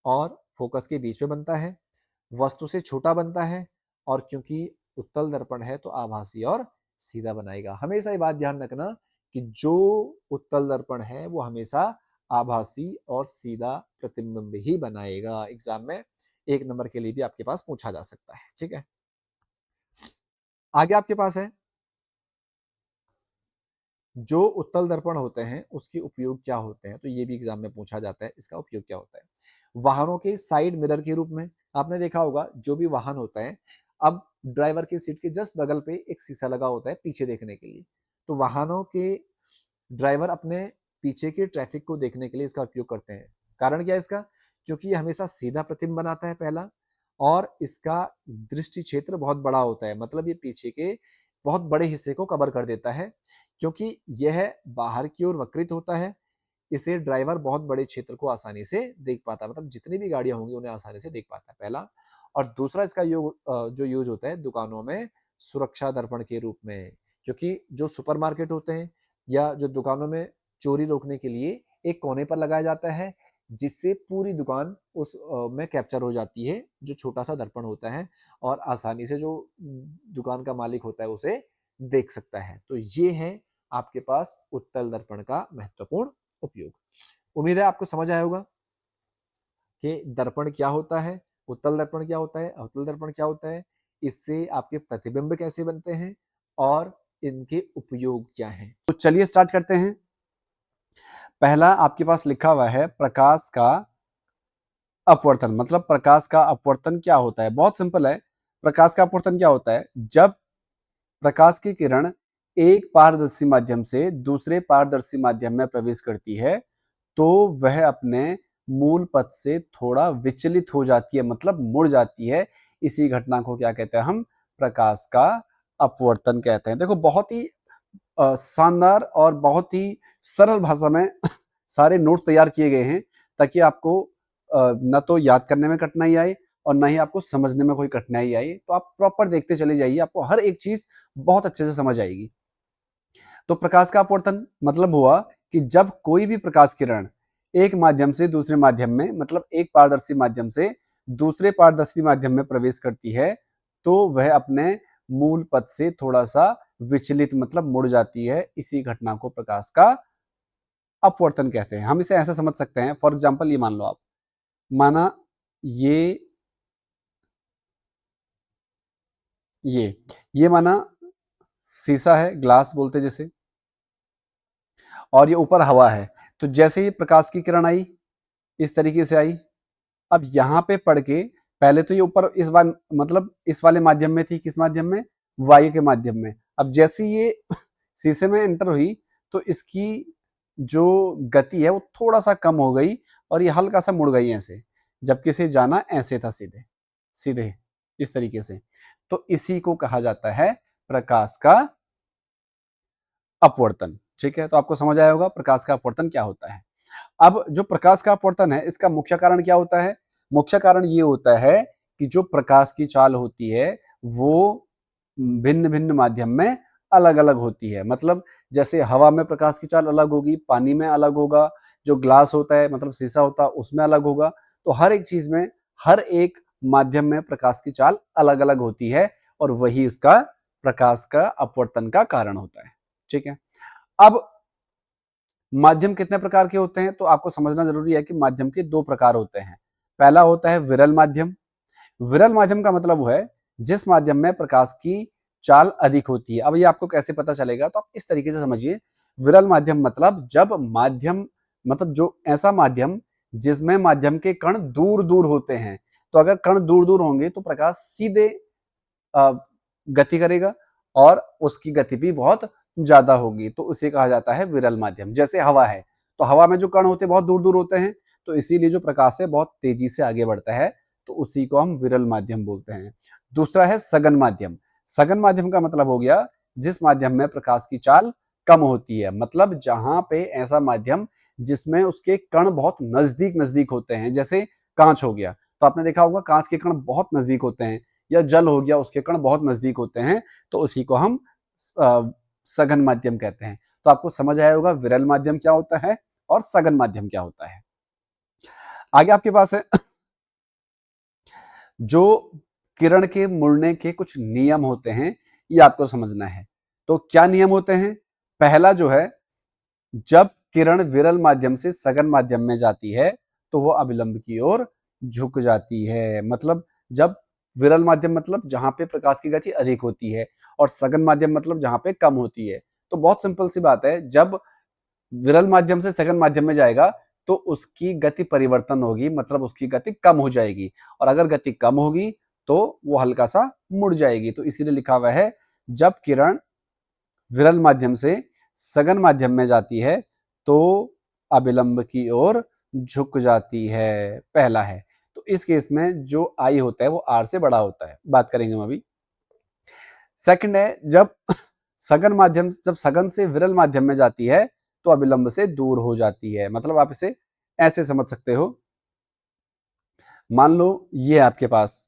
और फोकस के बीच में बनता है, वस्तु से छोटा बनता है, और क्योंकि उत्तल दर्पण है तो आभासी और सीधा बनाएगा। हमेशा ये बात ध्यान रखना कि जो उत्तल दर्पण है वो हमेशा आभासी और सीधा प्रतिबिंब ही बनाएगा। एग्जाम में 1 नंबर के लिए भी आपके पास पूछा जा सकता है, ठीक है। आगे आपके पास है जो उत्तल दर्पण होते हैं उसके उपयोग क्या होते हैं, तो ये भी एग्जाम में पूछा जाता है, इसका उपयोग क्या होता है। वाहनों के साइड मिरर के रूप में आपने देखा होगा, जो भी वाहन होता है, अब ड्राइवर की सीट के जस्ट बगल पे एक शीशा लगा होता है पीछे देखने के लिए, तो वाहनों के ड्राइवर अपने पीछे के ट्रैफिक को देखने के लिए इसका उपयोग करते हैं। कारण क्या है इसका? क्योंकि ये हमेशा सीधा प्रतिबिंब बनाता है पहला, और इसका दृष्टि क्षेत्र बहुत बड़ा होता है, मतलब ये पीछे के बहुत बड़े हिस्से को कवर कर देता है। क्योंकि यह बाहर की ओर वक्रित होता है, इसे ड्राइवर बहुत बड़े क्षेत्र को आसानी से देख पाता है, मतलब जितनी भी गाड़ियां होंगी उन्हें आसानी से देख पाता है, पहला। और दूसरा इसका जो यूज होता है दुकानों में सुरक्षा दर्पण के रूप में, क्योंकि जो सुपरमार्केट होते हैं या जो दुकानों में चोरी रोकने के लिए एक कोने पर लगाया जाता है, जिससे पूरी दुकान उस में कैप्चर हो जाती है, जो छोटा सा दर्पण होता है, और आसानी से जो दुकान का मालिक होता है उसे देख सकता है। तो ये है आपके पास उत्तल दर्पण का महत्वपूर्ण उपयोग। उम्मीद है आपको समझ आया होगा कि दर्पण क्या होता है, उत्तल दर्पण क्या होता है, अवतल दर्पण क्या होता है, इससे आपके प्रतिबिंब कैसे बनते हैं और इनके उपयोग क्या हैं। तो चलिए स्टार्ट करते हैं। पहला आपके पास लिखा हुआ है प्रकाश का अपवर्तन, मतलब प्रकाश का अपवर्तन क्या होता है। बहुत सिंपल है, प्रकाश का अपवर्तन क्या होता है, जब प्रकाश की किरण एक पारदर्शी माध्यम से दूसरे पारदर्शी माध्यम में प्रवेश करती है, तो वह अपने मूल पथ से थोड़ा विचलित हो जाती है, मतलब मुड़ जाती है। इसी घटना को क्या कहते हैं हम? प्रकाश का अपवर्तन कहते हैं। देखो बहुत ही शानदार और बहुत ही सरल भाषा में सारे नोट तैयार किए गए हैं, ताकि आपको न तो याद करने में कठिनाई आए और ना ही आपको समझने में कोई कठिनाई आई। तो आप प्रॉपर देखते चले जाइए, आपको हर एक चीज बहुत अच्छे से समझ आएगी। तो प्रकाश का अपवर्तन मतलब हुआ कि जब कोई भी प्रकाश किरण एक माध्यम से दूसरे माध्यम में, मतलब एक पारदर्शी माध्यम से दूसरे पारदर्शी माध्यम में प्रवेश करती है, तो वह अपने मूल पथ से थोड़ा सा विचलित, मतलब मुड़ जाती है। इसी घटना को प्रकाश का अपवर्तन कहते हैं। हम इसे ऐसे समझ सकते हैं, फॉर एग्जाम्पल ये मान लो आप, माना ये ये ये माना शीशा है, ग्लास बोलते जिसे, और ये ऊपर हवा है। तो जैसे ही प्रकाश की किरण आई, इस तरीके से आई, अब यहाँ पे पढ़ के, पहले तो ये ऊपर इस बार मतलब इस वाले माध्यम में थी, किस माध्यम में? वायु के माध्यम में। अब जैसे ये शीशे में एंटर हुई, तो इसकी जो गति है वो थोड़ा सा कम हो गई, और ये हल्का सा मुड़ गई ऐसे, जबकि इसे जाना ऐसे था, सीधे सीधे इस तरीके से। तो इसी को कहा जाता है प्रकाश का अपवर्तन। ठीक है, तो आपको समझ आया होगा प्रकाश का अपवर्तन क्या होता है। अब जो प्रकाश का अपवर्तन है, इसका मुख्य कारण क्या होता है? मुख्य कारण ये होता है कि जो प्रकाश की चाल होती है वो भिन्न भिन्न माध्यम में अलग अलग होती है। मतलब जैसे हवा में प्रकाश की चाल अलग होगी, पानी में अलग होगा, जो ग्लास होता है मतलब शीशा होता है उसमें अलग होगा। तो हर एक चीज में, हर एक माध्यम में प्रकाश की चाल अलग अलग होती है, और वही उसका प्रकाश का अपवर्तन का कारण होता है। ठीक है, अब माध्यम कितने प्रकार के होते हैं, तो आपको समझना जरूरी है कि माध्यम के दो प्रकार होते हैं। पहला होता है विरल माध्यम। विरल माध्यम का मतलब वो है जिस माध्यम में प्रकाश की चाल अधिक होती है। अब ये आपको कैसे पता चलेगा, तो आप इस तरीके से समझिए। विरल माध्यम मतलब जब माध्यम, मतलब जो ऐसा माध्यम जिसमें माध्यम के कण दूर दूर होते हैं। तो अगर कण दूर दूर होंगे तो प्रकाश सीधे गति करेगा, और उसकी गति भी बहुत ज्यादा होगी, तो उसे कहा जाता है विरल माध्यम। जैसे हवा है, तो हवा में जो कण होते हैं बहुत दूर दूर होते हैं, तो इसीलिए जो प्रकाश है बहुत तेजी से आगे बढ़ता है, तो उसी को हम विरल माध्यम बोलते हैं। दूसरा है सघन माध्यम। सघन माध्यम का मतलब हो गया जिस माध्यम में प्रकाश की चाल कम होती है, मतलब जहां पे ऐसा माध्यम जिसमें उसके कण बहुत नजदीक नजदीक होते हैं, जैसे कांच हो गया। तो आपने देखा होगा कांच के कण बहुत नजदीक होते हैं, या जल हो गया उसके कण बहुत नजदीक होते हैं, तो उसी को हम सघन माध्यम कहते हैं। तो आपको समझ आया होगा विरल माध्यम क्या होता है और सघन माध्यम क्या होता है। आगे आपके पास है जो किरण के मुड़ने के कुछ नियम होते हैं, ये आपको समझना है। तो क्या नियम होते हैं? पहला जो है, जब किरण विरल माध्यम से सघन माध्यम में जाती है, तो वो अभिलंब की ओर झुक जाती है। मतलब जब विरल माध्यम मतलब जहां पे प्रकाश की गति अधिक होती है, और सघन माध्यम मतलब जहां पे कम होती है। तो बहुत सिंपल सी बात है, जब विरल माध्यम से सघन माध्यम में जाएगा तो उसकी गति परिवर्तन होगी, मतलब उसकी गति कम हो जाएगी, और अगर गति कम होगी तो वो हल्का सा मुड़ जाएगी। तो इसीलिए लिखा हुआ है जब किरण विरल माध्यम से सघन माध्यम में जाती है तो अभिलंब की ओर झुक जाती है, पहला है। तो इस केस में जो आई होता है वो आर से बड़ा होता है, बात करेंगे हम अभी। सेकंड है जब जब सघन से विरल माध्यम में जाती है तो अभिलंब से दूर हो जाती है। मतलब आप इसे ऐसे समझ सकते हो, मान लो ये आपके पास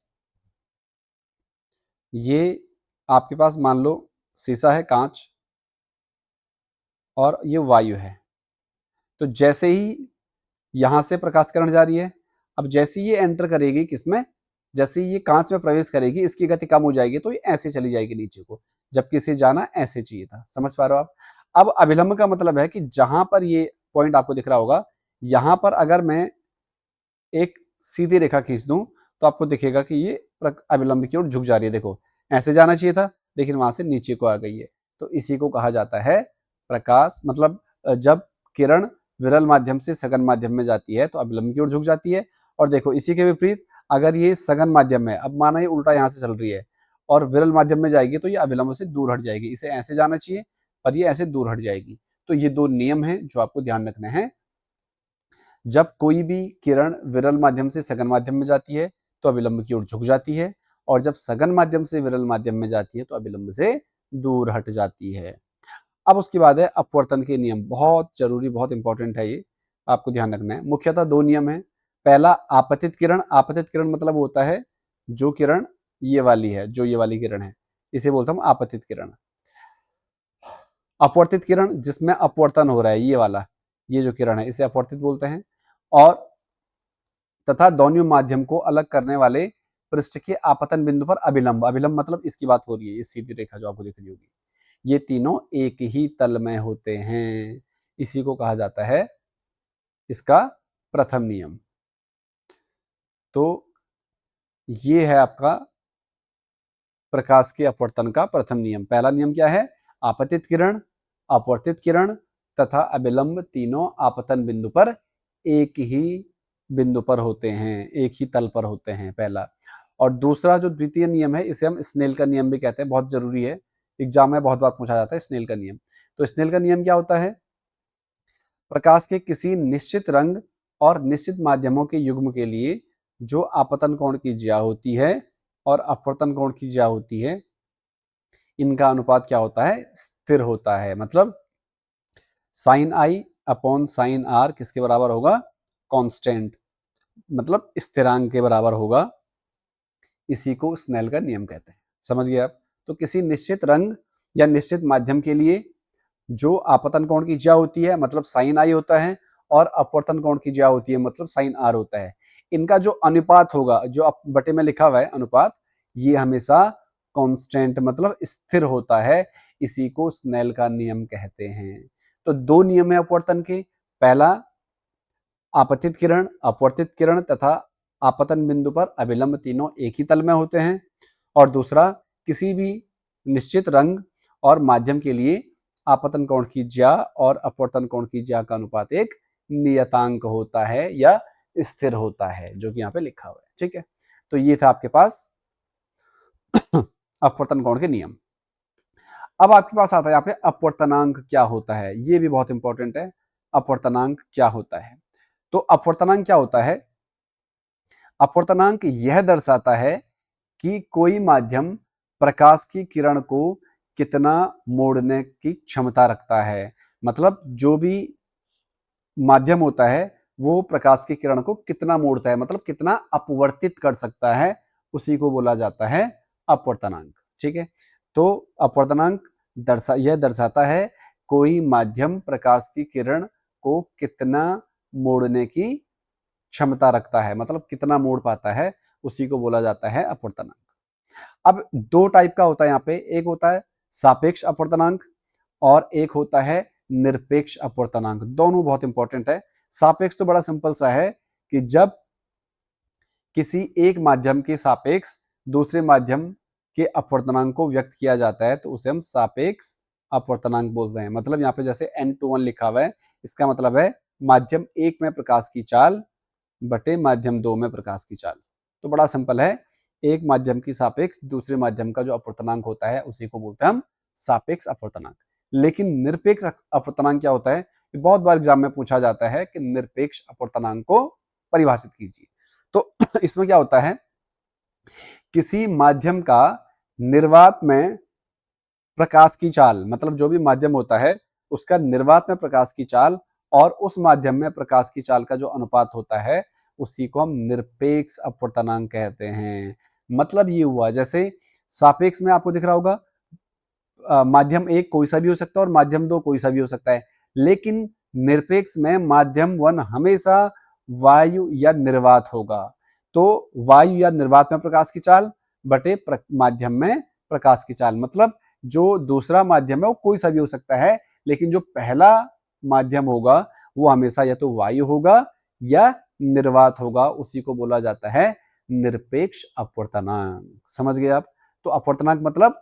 मान लो शीशा है, कांच, और ये वायु है। तो जैसे ही यहां से प्रकाश किरण जा रही है, अब जैसे ही ये एंटर करेगी किसमें, जैसे ही ये कांच में प्रवेश करेगी इसकी गति कम हो जाएगी, तो ये ऐसे चली जाएगी नीचे को, जबकि इसे जाना ऐसे चाहिए था। समझ पा रहे हो आप? अब अभिलंब का मतलब है कि जहां पर ये पॉइंट आपको दिख रहा होगा, यहां पर अगर मैं एक सीधी रेखा खींच दूं तो आपको दिखेगा कि ये अभिलंब की ओर झुक जा रही है। देखो, ऐसे जाना चाहिए था लेकिन वहां से नीचे को आ गई है। तो इसी को कहा जाता है प्रकाश, मतलब जब किरण विरल माध्यम से सघन माध्यम में जाती है तो अभिलंब की ओर झुक जाती है। और देखो इसी के विपरीत, अगर ये सघन माध्यम में, अब माना ये उल्टा यहाँ से चल रही है और विरल माध्यम में जाएगी तो ये अभिलंब से दूर हट जाएगी। इसे ऐसे जाना चाहिए पर ये ऐसे दूर हट जाएगी। तो ये दो नियम हैं जो आपको ध्यान रखने हैं। जब कोई भी किरण विरल माध्यम से सघन माध्यम में जाती है तो अभिलंब की ओर झुक जाती है, और जब सघन माध्यम से विरल माध्यम में जाती है तो अभिलंब से दूर हट जाती है। अब उसके बाद है अपवर्तन के नियम। बहुत जरूरी, बहुत इंपॉर्टेंट है, ये आपको ध्यान रखना है। मुख्यतः दो नियम है। पहला आपतित किरण। आपतित किरण मतलब होता है जो किरण ये वाली है, जो ये वाली किरण है, इसे बोलता हूं आपतित किरण। अपवर्तित किरण जिसमें अपवर्तन हो रहा है, ये वाला, ये जो किरण है इसे अपवर्तित बोलते हैं। और तथा दोनों माध्यम को अलग करने वाले पृष्ठ के आपतन बिंदु पर अभिलंब। अभिलंब मतलब इसकी बात हो रही है, ये सीधी रेखा जो आपको दिख रही होगी, ये तीनों एक ही तल में होते हैं। इसी को कहा जाता है इसका प्रथम नियम। तो ये है आपका प्रकाश के अपवर्तन का प्रथम नियम। पहला नियम क्या है? आपतित किरण, अपवर्तित किरण तथा अभिलंब तीनों आपतन बिंदु पर एक ही बिंदु पर होते हैं, एक ही तल पर होते हैं, पहला। और दूसरा जो द्वितीय नियम है इसे हम स्नेल का नियम भी कहते हैं, बहुत जरूरी है, एग्जाम में बहुत बार पूछा जाता है स्नेल का नियम। तो स्नेल का नियम क्या होता है? प्रकाश के किसी निश्चित रंग और निश्चित माध्यमों के युग्म के लिए जो आपतन कोण की ज्या होती है और अपवर्तन कोण की ज्या होती है, इनका अनुपात क्या होता है? स्थिर होता है। मतलब sine I upon sine R किसके बराबर होगा? कांस्टेंट, मतलब स्थिरांक के बराबर होगा। इसी को स्नेल का नियम कहते हैं। समझ गए आप? तो किसी निश्चित रंग या निश्चित माध्यम के लिए जो आपतन कोण की ज्या होती है मतलब साइन आई होता है, और अपवर्तन कोण की ज्या होती है मतलब साइन आर होता है। इनका जो अनुपात होगा, जो बटे में लिखा हुआ है अनुपात, ये हमेशा कांस्टेंट मतलब स्थिर होता है। इसी को स्नेल का नियम कहते हैं। तो दो नियम है अपवर्तन के। पहला आपतित किरण, अपवर्तित किरण तथा आपतन बिंदु पर अभिलंब तीनों एक ही तल में होते हैं। और दूसरा, किसी भी निश्चित रंग और माध्यम के लिए आपतन कोण की ज्या और अपवर्तन कोण की ज्या का अनुपात एक नियतांक होता है या स्थिर होता है, जो कि यहाँ पे लिखा हुआ है। ठीक है, तो ये था आपके पास अपवर्तन कोण के नियम। अब आपके पास आता है यहाँ पे अपवर्तनांक क्या होता है, ये भी बहुत इंपॉर्टेंट है। अपवर्तनांक क्या होता है? तो अपवर्तनांक क्या होता है? अपवर्तनांक यह दर्शाता है कि कोई माध्यम प्रकाश की किरण को कितना मोड़ने की क्षमता रखता है। मतलब जो भी माध्यम होता है वो प्रकाश की किरण को कितना मोड़ता है, मतलब कितना अपवर्तित कर सकता है, उसी को बोला जाता है अपवर्तनांक। ठीक है, तो अपवर्तनांक यह दर्शाता है कोई माध्यम प्रकाश की किरण को कितना मोड़ने की क्षमता रखता है, मतलब कितना मोड़ पाता है, उसी को बोला जाता है अपवर्तनांक। अब दो टाइप का होता है यहाँ पे, एक होता है सापेक्ष अपवर्तनांक और एक होता है निरपेक्ष अपवर्तनांक। दोनों बहुत इंपॉर्टेंट है। सापेक्ष तो बड़ा सिंपल सा है कि जब किसी एक माध्यम के सापेक्ष दूसरे माध्यम के अपवर्तनांक को व्यक्त किया जाता है तो उसे हम सापेक्ष अपवर्तनांक बोलते हैं। मतलब यहाँ पे जैसे n21 लिखा हुआ है, इसका मतलब है माध्यम 1 में प्रकाश की चाल बटे माध्यम 2 में प्रकाश की चाल। तो बड़ा सिंपल है, एक माध्यम की सापेक्ष दूसरे माध्यम का जो अपवर्तनांक होता है उसी को बोलते हैं हम सापेक्ष अपवर्तनांक। लेकिन निरपेक्ष अपवर्तनांक क्या होता है? बहुत बार एग्जाम में पूछा जाता है कि निरपेक्ष अपवर्तनांक को परिभाषित कीजिए। तो इसमें क्या होता है, किसी माध्यम का निर्वात में प्रकाश की चाल, मतलब जो भी माध्यम होता है उसका निर्वात में प्रकाश की चाल और उस माध्यम में प्रकाश की चाल का जो अनुपात होता है उसी को हम निरपेक्ष अपवर्तनांक कहते हैं। मतलब ये हुआ, जैसे सापेक्ष में आपको दिख रहा होगा माध्यम 1 कोई सा भी हो सकता है और माध्यम 2 कोई सा भी हो सकता है, लेकिन निरपेक्ष में माध्यम 1 हमेशा वायु या निर्वात होगा। तो वायु या निर्वात में प्रकाश की चाल बटे माध्यम में प्रकाश की चाल, मतलब जो दूसरा माध्यम है वो कोई सा भी हो सकता है, लेकिन जो पहला माध्यम होगा वो हमेशा या तो वायु होगा या निर्वात होगा, उसी को बोला जाता है निरपेक्ष अपवर्तनांक। समझ गए आप? तो अपवर्तनांक मतलब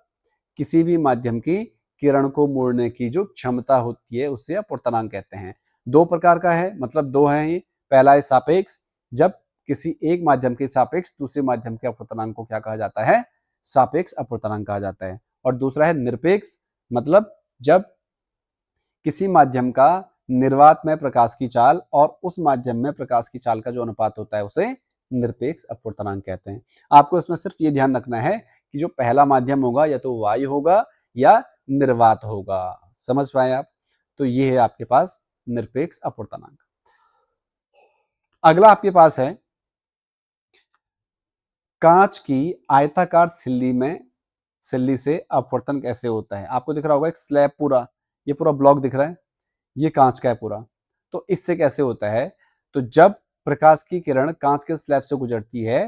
किसी भी माध्यम की किरण को मोड़ने की जो क्षमता होती है उसे अपवर्तनांक कहते हैं। दो प्रकार का है, मतलब दो है ये। पहला है सापेक्ष, जब किसी एक माध्यम के सापेक्ष दूसरे माध्यम के अपवर्तनांक को क्या कहा जाता है? सापेक्ष अपवर्तनांक कहा जाता है। और दूसरा है निरपेक्ष, मतलब जब किसी माध्यम का निर्वात में प्रकाश की चाल और उस माध्यम में प्रकाश की चाल का जो अनुपात होता है उसे निरपेक्ष अपवर्तनांक कहते हैं। आपको इसमें सिर्फ ये ध्यान रखना है कि जो पहला माध्यम होगा या तो वायु होगा या निर्वात होगा। समझ पाए आप? तो ये है आपके पास निरपेक्ष अपवर्तनांक। अगला आपके पास है कांच की आयताकार सिल्ली से अपवर्तन कैसे होता है। आपको दिख रहा होगा एक स्लैब, पूरा ये पूरा ब्लॉक दिख रहा है, ये कांच का है पूरा। तो इससे कैसे होता है? तो जब प्रकाश की किरण कांच के स्लैब से गुजरती है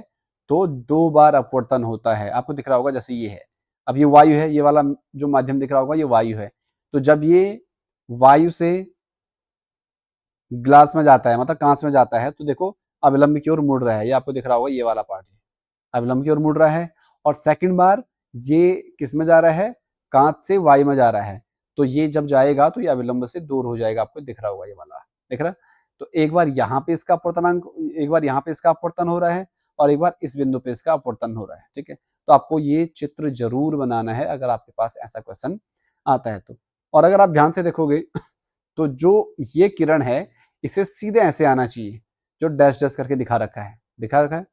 तो 2 बार अपवर्तन होता है। आपको दिख रहा होगा जैसे ये है, अब ये वायु है, ये वाला जो माध्यम दिख रहा होगा ये वायु है। तो जब ये वायु से ग्लास में जाता है, मतलब कांच में जाता है, तो देखो अविलंब की ओर मुड़ रहा है। ये आपको दिख रहा होगा, ये वाला पार्ट है अविलंब की ओर मुड़ रहा है। और सेकंड बार ये किस में जा रहा है? कांच से वायु में जा रहा है। तो ये जब जाएगा तो ये अविलंब से दूर हो जाएगा। आपको दिख रहा होगा ये वाला, दिख रहा? तो एक बार यहाँ पे इसका अपवर्तनांक, एक बार यहाँ पे इसका अपवर्तन हो रहा है और एक बार इस बिंदु पे इसका अपवर्तन हो रहा है। ठीक है, तो आपको ये चित्र जरूर बनाना है अगर आपके पास ऐसा क्वेश्चन आता है तो। और अगर आप ध्यान से देखोगे तो जो ये किरण है इसे सीधे ऐसे आना चाहिए, जो डैश डैश करके दिखा रखा है।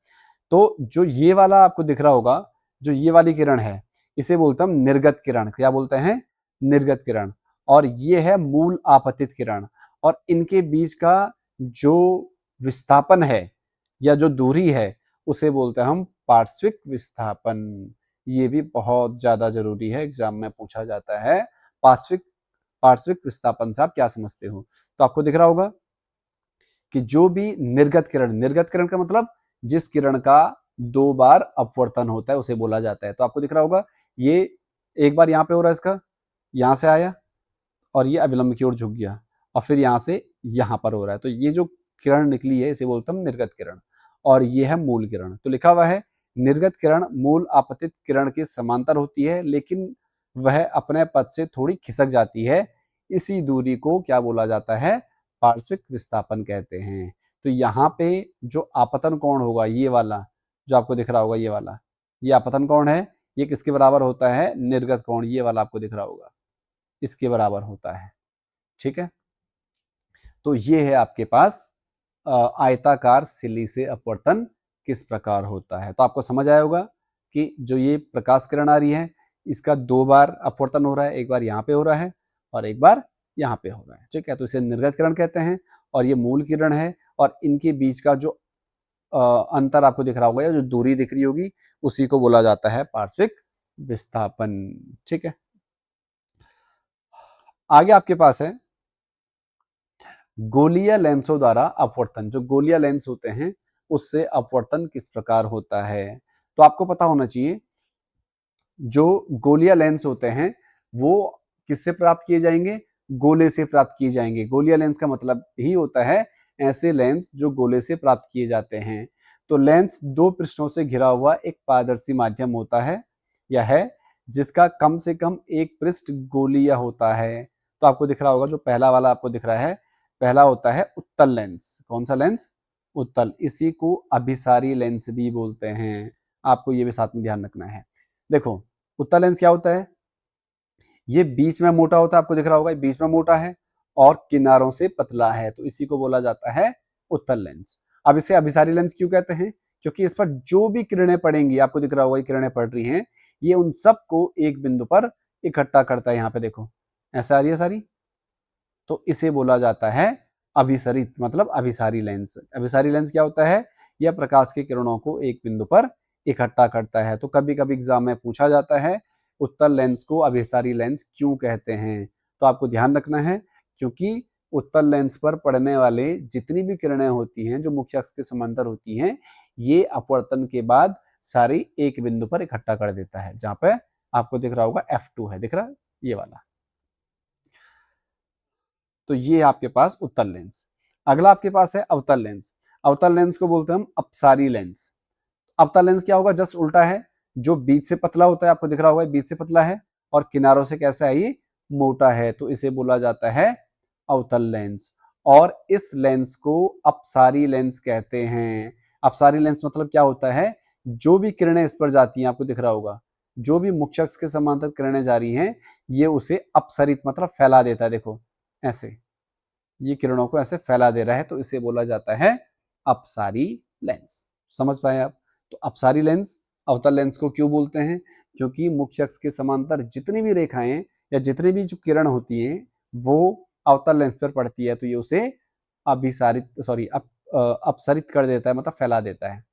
तो जो ये वाला आपको दिख रहा होगा, जो ये वाली किरण है इसे बोलते हैं हम निर्गत किरण। क्या बोलते हैं? निर्गत किरण। और ये है मूल आपतित किरण। और इनके बीच का जो विस्थापन है या जो दूरी है उसे बोलते हैं हम पार्श्विक विस्थापन। ये भी बहुत ज्यादा जरूरी है, एग्जाम में पूछा जाता है। पार्श्विक विस्थापन से आप क्या समझते हो? तो आपको दिख रहा होगा कि जो भी निर्गत किरण का मतलब जिस किरण का 2 बार अपवर्तन होता है उसे बोला जाता है। तो आपको दिख रहा होगा ये एक बार यहाँ पे हो रहा है, इसका यहाँ से आया और ये अविलंब की ओर झुक गया और फिर यहाँ से यहाँ पर हो रहा है। तो ये जो किरण निकली है इसे बोलते हैं निर्गत किरण और ये है मूल किरण। तो लिखा हुआ है निर्गत किरण मूल आपतित किरण के समांतर होती है, लेकिन वह अपने पथ से थोड़ी खिसक जाती है। इसी दूरी को क्या बोला जाता है? पार्श्विक विस्थापन कहते हैं। तो यहाँ पे जो आपतन कोण होगा, ये वाला जो आपको दिख रहा होगा, ये वाला, ये आपतन कोण है। ये किसके बराबर होता है? निर्गत कोण। ये वाला आपको दिख रहा होगा, इसके बराबर होता है। ठीक है, तो ये है आपके पास आयताकार सिल्ली से अपवर्तन किस प्रकार होता है। तो आपको समझ आया होगा कि जो ये प्रकाश किरण आ रही है इसका 2 बार अपवर्तन हो रहा है, एक बार यहाँ पे हो रहा है और एक बार यहाँ पे हो रहा है। ठीक है, तो इसे निर्गत किरण कहते हैं और ये मूल किरण है और इनके बीच का जो अंतर आपको दिख रहा होगा या जो दूरी दिख रही होगी उसी को बोला जाता है पार्श्विक विस्थापन। ठीक है, आगे आपके पास है गोलीय लेंसों द्वारा अपवर्तन। जो गोलीय लेंस होते हैं उससे अपवर्तन किस प्रकार होता है? तो आपको पता होना चाहिए जो गोलीय लेंस होते हैं वो किससे प्राप्त किए जाएंगे? गोले से प्राप्त किए जाएंगे। गोलीय लेंस का मतलब ही होता है ऐसे लेंस जो गोले से प्राप्त किए जाते हैं। तो लेंस 2 पृष्ठों से घिरा हुआ एक पारदर्शी माध्यम होता है या है जिसका कम से कम एक पृष्ठ गोलीय होता है। तो आपको दिख रहा होगा जो पहला वाला आपको दिख रहा है, पहला होता है उत्तल लेंस। कौन सा लेंस? उत्तल। इसी को अभिसारी लेंस भी बोलते हैं। आपको ये भी साथ में ध्यान रखना है। देखो उत्तल लेंस क्या होता है, ये बीच में मोटा होता है, आपको दिख रहा होगा ये बीच में मोटा है और किनारों से पतला है, तो इसी को बोला जाता है उत्तल लेंस। अब इसे अभिसारी लेंस क्यों कहते हैं? क्योंकि इस पर जो भी किरणें पड़ेंगी, आपको दिख रहा होगा ये किरणें पड़ रही हैं, ये उन सबको एक बिंदु पर इकट्ठा करता है। यहाँ पे देखो ऐसा आ रही है सारी, तो इसे बोला जाता है अभिसरित, मतलब अभिसारी लेंस। अभिसारी लेंस क्या होता है? यह प्रकाश की किरणों को एक बिंदु पर इकट्ठा करता है। तो कभी कभी एग्जाम में पूछा जाता है उत्तल लेंस को अभिसारी लेंस क्यों कहते हैं? तो आपको ध्यान रखना है, क्योंकि उत्तल लेंस पर पड़ने वाले जितनी भी किरणें होती हैं जो मुख्य अक्ष के समांतर होती हैं, ये अपवर्तन के बाद सारी एक बिंदु पर इकट्ठा कर देता है। जहां पे आपको दिख रहा होगा F2 है, दिख रहा है ये वाला। तो ये आपके पास उत्तल लेंस। अगला आपके पास है अवतल लेंस। अवतल लेंस को बोलते हैं हम अपसारी लेंस। अवतल लेंस क्या होगा? जस्ट उल्टा है, जो बीच से पतला होता है, आपको दिख रहा होगा बीच से पतला है और किनारों से कैसा है, ये मोटा है, तो इसे बोला जाता है अवतल लेंस। और इस लेंस को अपसारी लेंस कहते हैं। अपसारी लेंस मतलब क्या होता है? जो भी किरणें इस पर जाती हैं, आपको दिख रहा होगा जो भी मुख्य अक्ष के समांतर किरणें जा रही हैं, ये उसे अपसरित मतलब फैला देता है। देखो ऐसे ये किरणों को ऐसे फैला दे रहा है, तो इसे बोला जाता है अपसारी लेंस। समझ पाए आप? तो अपसारी लेंस अवतल लेंस को क्यों बोलते हैं? क्योंकि मुख्य अक्ष के समांतर जितनी भी रेखाएं या जितनी भी जो किरण होती है वो अवतल लेंस पर पड़ती है, तो ये उसे अपसरित कर देता है, मतलब फैला देता है।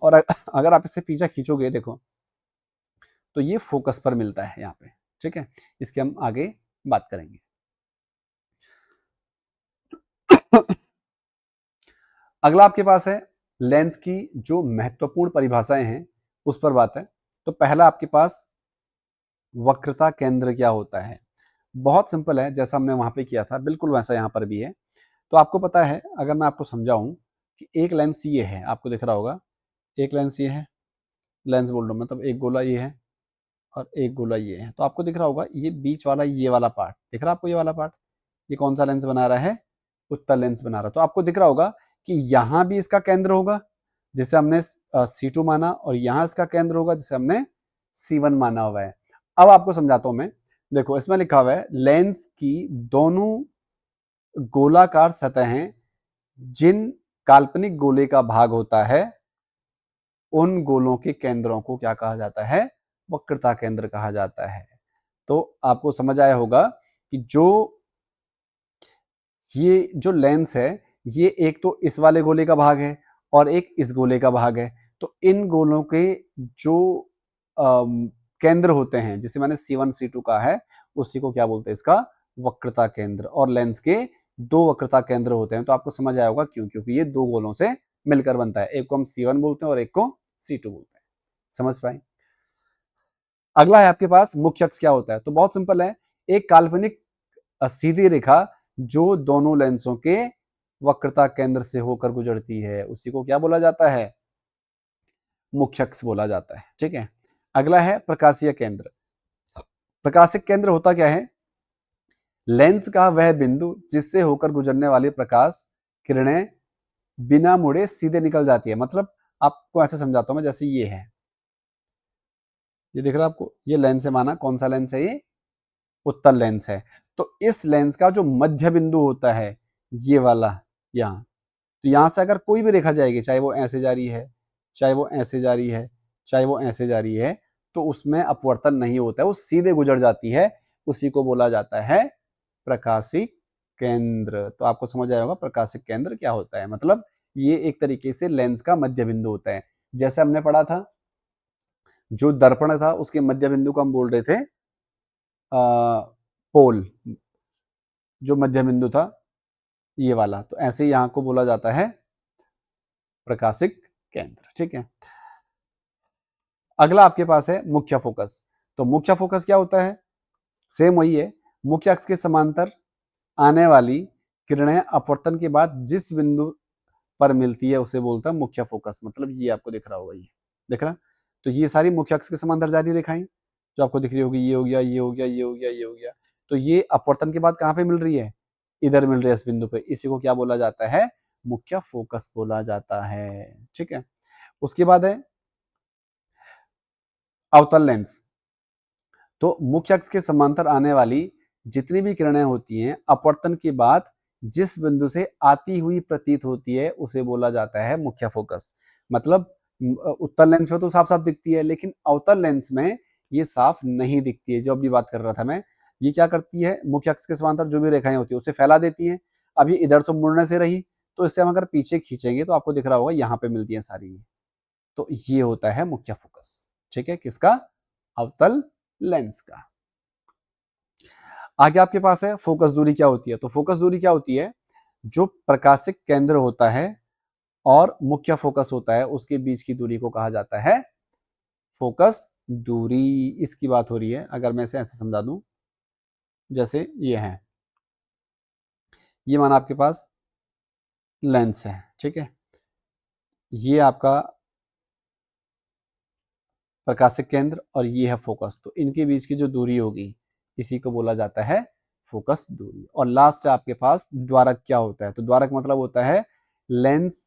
और अगर आप इसे पीछे खींचोगे देखो, तो ये फोकस पर मिलता है यहाँ पे। ठीक है, इसकी हम आगे बात करेंगे। अगला आपके पास है लेंस की जो महत्वपूर्ण परिभाषाएं हैं उस पर बात है। तो पहला आपके पास वक्रता केंद्र क्या होता है? बहुत सिंपल है, जैसा हमने वहां पे किया था बिल्कुल वैसा यहाँ पर भी है। तो आपको पता है, अगर मैं आपको समझाऊं कि एक लेंस ये है, आपको दिख रहा होगा एक लेंस ये है, लेंस बोल रहा हूं मतलब एक गोला ये है और एक गोला ये है, तो आपको दिख रहा होगा ये बीच वाला ये वाला पार्ट दिख रहा है आपको, ये वाला पार्ट, ये कौन सा लेंस बना रहा है? उत्तल लेंस बना रहा है। तो आपको दिख रहा होगा कि यहां भी इसका केंद्र होगा जिसे हमने C2 माना, और यहां इसका केंद्र होगा जिसे हमने C1 माना हुआ है। अब आपको समझाता हूं मैं। देखो इसमें लिखा हुआ है लेंस की दोनों गोलाकार सतहें जिन काल्पनिक गोले का भाग होता है, उन गोलों के केंद्रों को क्या कहा जाता है? वक्रता केंद्र कहा जाता है। तो आपको समझ आया होगा कि ये जो लेंस है, ये एक तो इस वाले गोले का भाग है और एक इस गोले का भाग है। तो इन गोलों के जो केंद्र होते हैं, जिसे मैंने C1 C2 कहा है, उसी को क्या बोलते हैं? इसका वक्रता केंद्र। और लेंस के दो वक्रता केंद्र होते हैं, तो आपको समझ आया होगा क्यों, क्योंकि ये दो गोलों से मिलकर बनता है। एक को हम C1 बोलते हैं और एक को C2 बोलते हैं। समझ पाए? अगला है आपके पास मुख्य अक्ष क्या होता है? तो बहुत सिंपल है, एक काल्पनिक सीधी रेखा जो दोनों लेंसों के वक्रता केंद्र से होकर गुजरती है, उसी को क्या बोला जाता है? मुख्य अक्ष बोला जाता है। ठीक है, अगला है प्रकाशीय केंद्र। प्रकाशिक केंद्र होता क्या है? लेंस का वह बिंदु जिससे होकर गुजरने वाली प्रकाश किरणें बिना मुड़े सीधे निकल जाती है। मतलब आपको ऐसे समझाता हूं मैं, जैसे ये है, ये दिख रहा है आपको, ये लेंस है, माना कौन सा लेंस है? ये उत्तल लेंस है। तो इस लेंस का जो मध्य बिंदु होता है, ये वाला यहाँ, तो यहां से अगर कोई भी रेखा जाएगी, चाहे वो ऐसे जा रही है, चाहे वो ऐसे जा रही है, चाहे वो ऐसे जा रही है, तो उसमें अपवर्तन नहीं होता है, वो सीधे गुजर जाती है। उसी को बोला जाता है प्रकाशिक केंद्र। तो आपको समझ आया होगा प्रकाशिक केंद्र क्या होता है। मतलब ये एक तरीके से लेंस का मध्य बिंदु होता है। जैसे हमने पढ़ा था, जो दर्पण था उसके मध्य बिंदु को हम बोल रहे थे पोल, जो मध्य बिंदु था ये वाला, तो ऐसे ही यहां को बोला जाता है प्रकाशिक केंद्र। ठीक है, अगला आपके पास है मुख्य फोकस। तो मुख्य फोकस क्या होता है? सेम वही है, मुख्य अक्ष के समांतर आने वाली किरणें अपवर्तन के बाद जिस बिंदु पर मिलती है उसे बोलता है मुख्य फोकस। मतलब ये आपको दिख रहा होगा, ये दिख रहा, तो ये सारी मुख्य अक्ष के समांतर जा रही रेखाएं, जो आपको दिख रही होगी, ये हो गया, ये हो गया, ये हो गया, ये हो गया। तो ये अपवर्तन के बाद कहाँ पे मिल रही है? इधर मिल रही है इस बिंदु पे। इसी को क्या बोला जाता है? मुख्य फोकस बोला जाता है। ठीक है। उसके बाद है अवतल लेंस। तो मुख्य अक्ष के समांतर आने वाली जितनी भी किरणें होती हैं, अपवर्तन के बाद जिस बिंदु से आती हुई प्रतीत होती है, उसे बोला जाता है मुख्य फोकस। मतलब उत्तल लेंस में तो साफ साफ दिखती है, लेकिन अवतल लेंस में ये साफ नहीं दिखती है। जो अभी बात कर रहा था मैं, ये क्या करती है? मुख्य अक्ष के समांतर जो भी रेखाएं होती है उसे फैला देती है। अब ये इधर से मुड़ने से रही, तो इससे हम अगर पीछे खींचेंगे तो आपको दिख रहा होगा यहाँ पे मिलती है सारी। तो ये होता है मुख्य फोकस। ठीक है, किसका? अवतल लेंस का। आगे आपके पास है फोकस दूरी क्या होती है। तो फोकस दूरी क्या होती है? जो प्रकाशिक केंद्र होता है और मुख्य फोकस होता है, उसके बीच की दूरी को कहा जाता है फोकस दूरी। इसकी बात हो रही है। अगर मैं इसे ऐसे समझा दूं, जैसे ये है, ये माना आपके पास लेंस है, ठीक है, ये आपका प्रकाशिक केंद्र और ये है फोकस। तो इनके बीच की जो दूरी होगी, इसी को बोला जाता है फोकस दूरी। और लास्ट आपके पास द्वारक क्या होता है। तो द्वारक मतलब होता है लेंस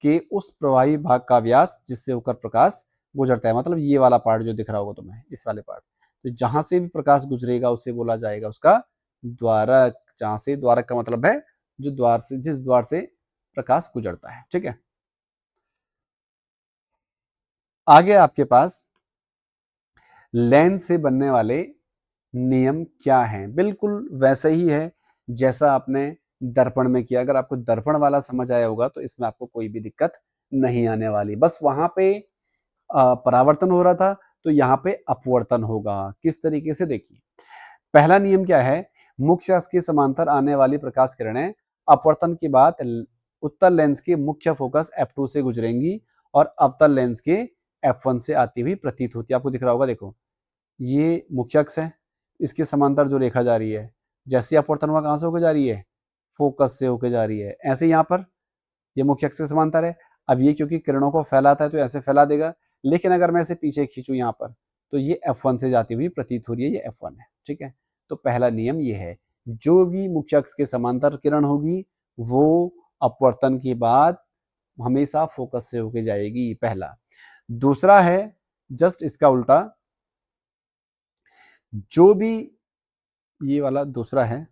के उस प्रवाही भाग का व्यास जिससे होकर प्रकाश गुजरता है। मतलब ये वाला पार्ट जो दिख रहा होगा तुम्हें, इस वाले पार्ट, तो जहां से भी प्रकाश गुजरेगा उसे बोला जाएगा उसका द्वारक। जहां से, द्वारक का मतलब है जो द्वार से, जिस द्वार से प्रकाश गुजरता है। ठीक है। आगे आपके पास लेंस से बनने वाले नियम क्या हैं। बिल्कुल वैसे ही है जैसा आपने दर्पण में किया। अगर आपको दर्पण वाला समझ आया होगा तो इसमें आपको कोई भी दिक्कत नहीं आने वाली। बस वहां पे परावर्तन हो रहा था, तो यहाँ पे अपवर्तन होगा। किस तरीके से? देखिए, पहला नियम क्या है? मुख्य अक्ष के समांतर आने वाली प्रकाश किरणें अपवर्तन के बाद उत्तल लेंस के मुख्य फोकस f2 से गुजरेंगी और अवतल लेंस के f1 से आती हुई प्रतीत होती है। आपको दिख रहा होगा, देखो ये मुख्य अक्ष है, इसके समांतर जो रेखा जा रही है, जैसे अपवर्तन हुआ कहां से होकर जा रही है? फोकस से होकर जा रही है। ऐसे यहाँ पर ये मुख्य अक्ष के समांतर है। अब ये क्योंकि किरणों को फैलाता है तो ऐसे फैला देगा, लेकिन अगर मैं इसे पीछे खींचूं यहाँ पर, तो ये F1 से जाती हुई प्रतीत हो रही है, ये F1 है। ठीक है। तो पहला नियम ये है, जो भी मुख्य अक्ष के समांतर किरण होगी वो अपवर्तन के बाद हमेशा फोकस से होके जाएगी, पहला। दूसरा है जस्ट इसका उल्टा, जो भी, ये वाला दूसरा है,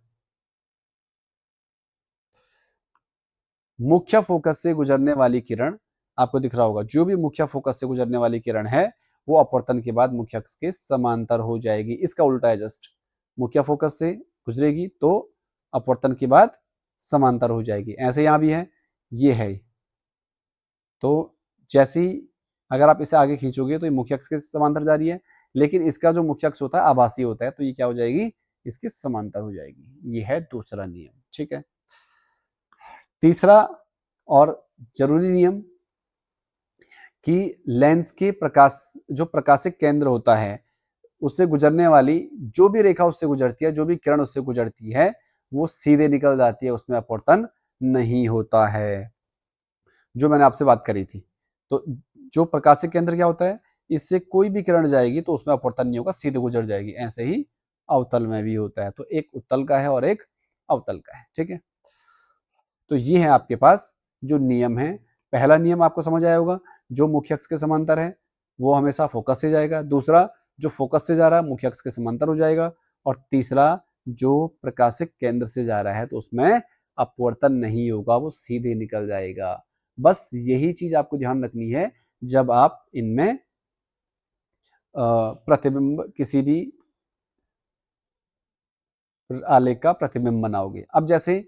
मुख्य फोकस से गुजरने वाली किरण, आपको दिख रहा होगा, जो भी मुख्य फोकस से गुजरने वाली किरण है वो अपवर्तन के बाद मुख्य अक्ष के समांतर हो जाएगी। इसका उल्टा है, जस्ट मुख्य फोकस से गुजरेगी तो अपवर्तन के बाद समांतर हो जाएगी। ऐसे यहां भी है, ये है। तो जैसे ही अगर आप इसे आगे खींचोगे तो ये मुख्य अक्ष के समांतर जा रही है, लेकिन इसका जो मुख्य अक्ष होता है आभासी होता है, तो ये क्या हो जाएगी? इसके समांतर हो जाएगी। ये है दूसरा नियम। ठीक है। तीसरा और जरूरी नियम कि लेंस के प्रकाश, जो प्रकाशिक केंद्र होता है, उससे गुजरने वाली जो भी रेखा उससे गुजरती है, जो भी किरण उससे गुजरती है, वो सीधे निकल जाती है, उसमें अपवर्तन नहीं होता है। जो मैंने आपसे बात करी थी। तो जो प्रकाशिक केंद्र क्या होता है, इससे कोई भी किरण जाएगी तो उसमें अपवर्तन नहीं होगा, सीधे गुजर जाएगी। ऐसे ही अवतल में भी होता है। तो एक उत्तल का है और एक अवतल का है। ठीक है। तो ये है आपके पास जो नियम है। पहला नियम आपको समझ आया होगा, जो मुख्य अक्ष के समांतर है वो हमेशा फोकस से जाएगा। दूसरा, जो फोकस से जा रहा है मुख्य अक्ष के समांतर हो जाएगा। और तीसरा, जो प्रकाशिक केंद्र से जा रहा है तो उसमें अपवर्तन नहीं होगा, वो सीधे निकल जाएगा। बस यही चीज आपको ध्यान रखनी है जब आप इनमें प्रतिबिंब, किसी भी आलेख का प्रतिबिंब बनाओगे। अब जैसे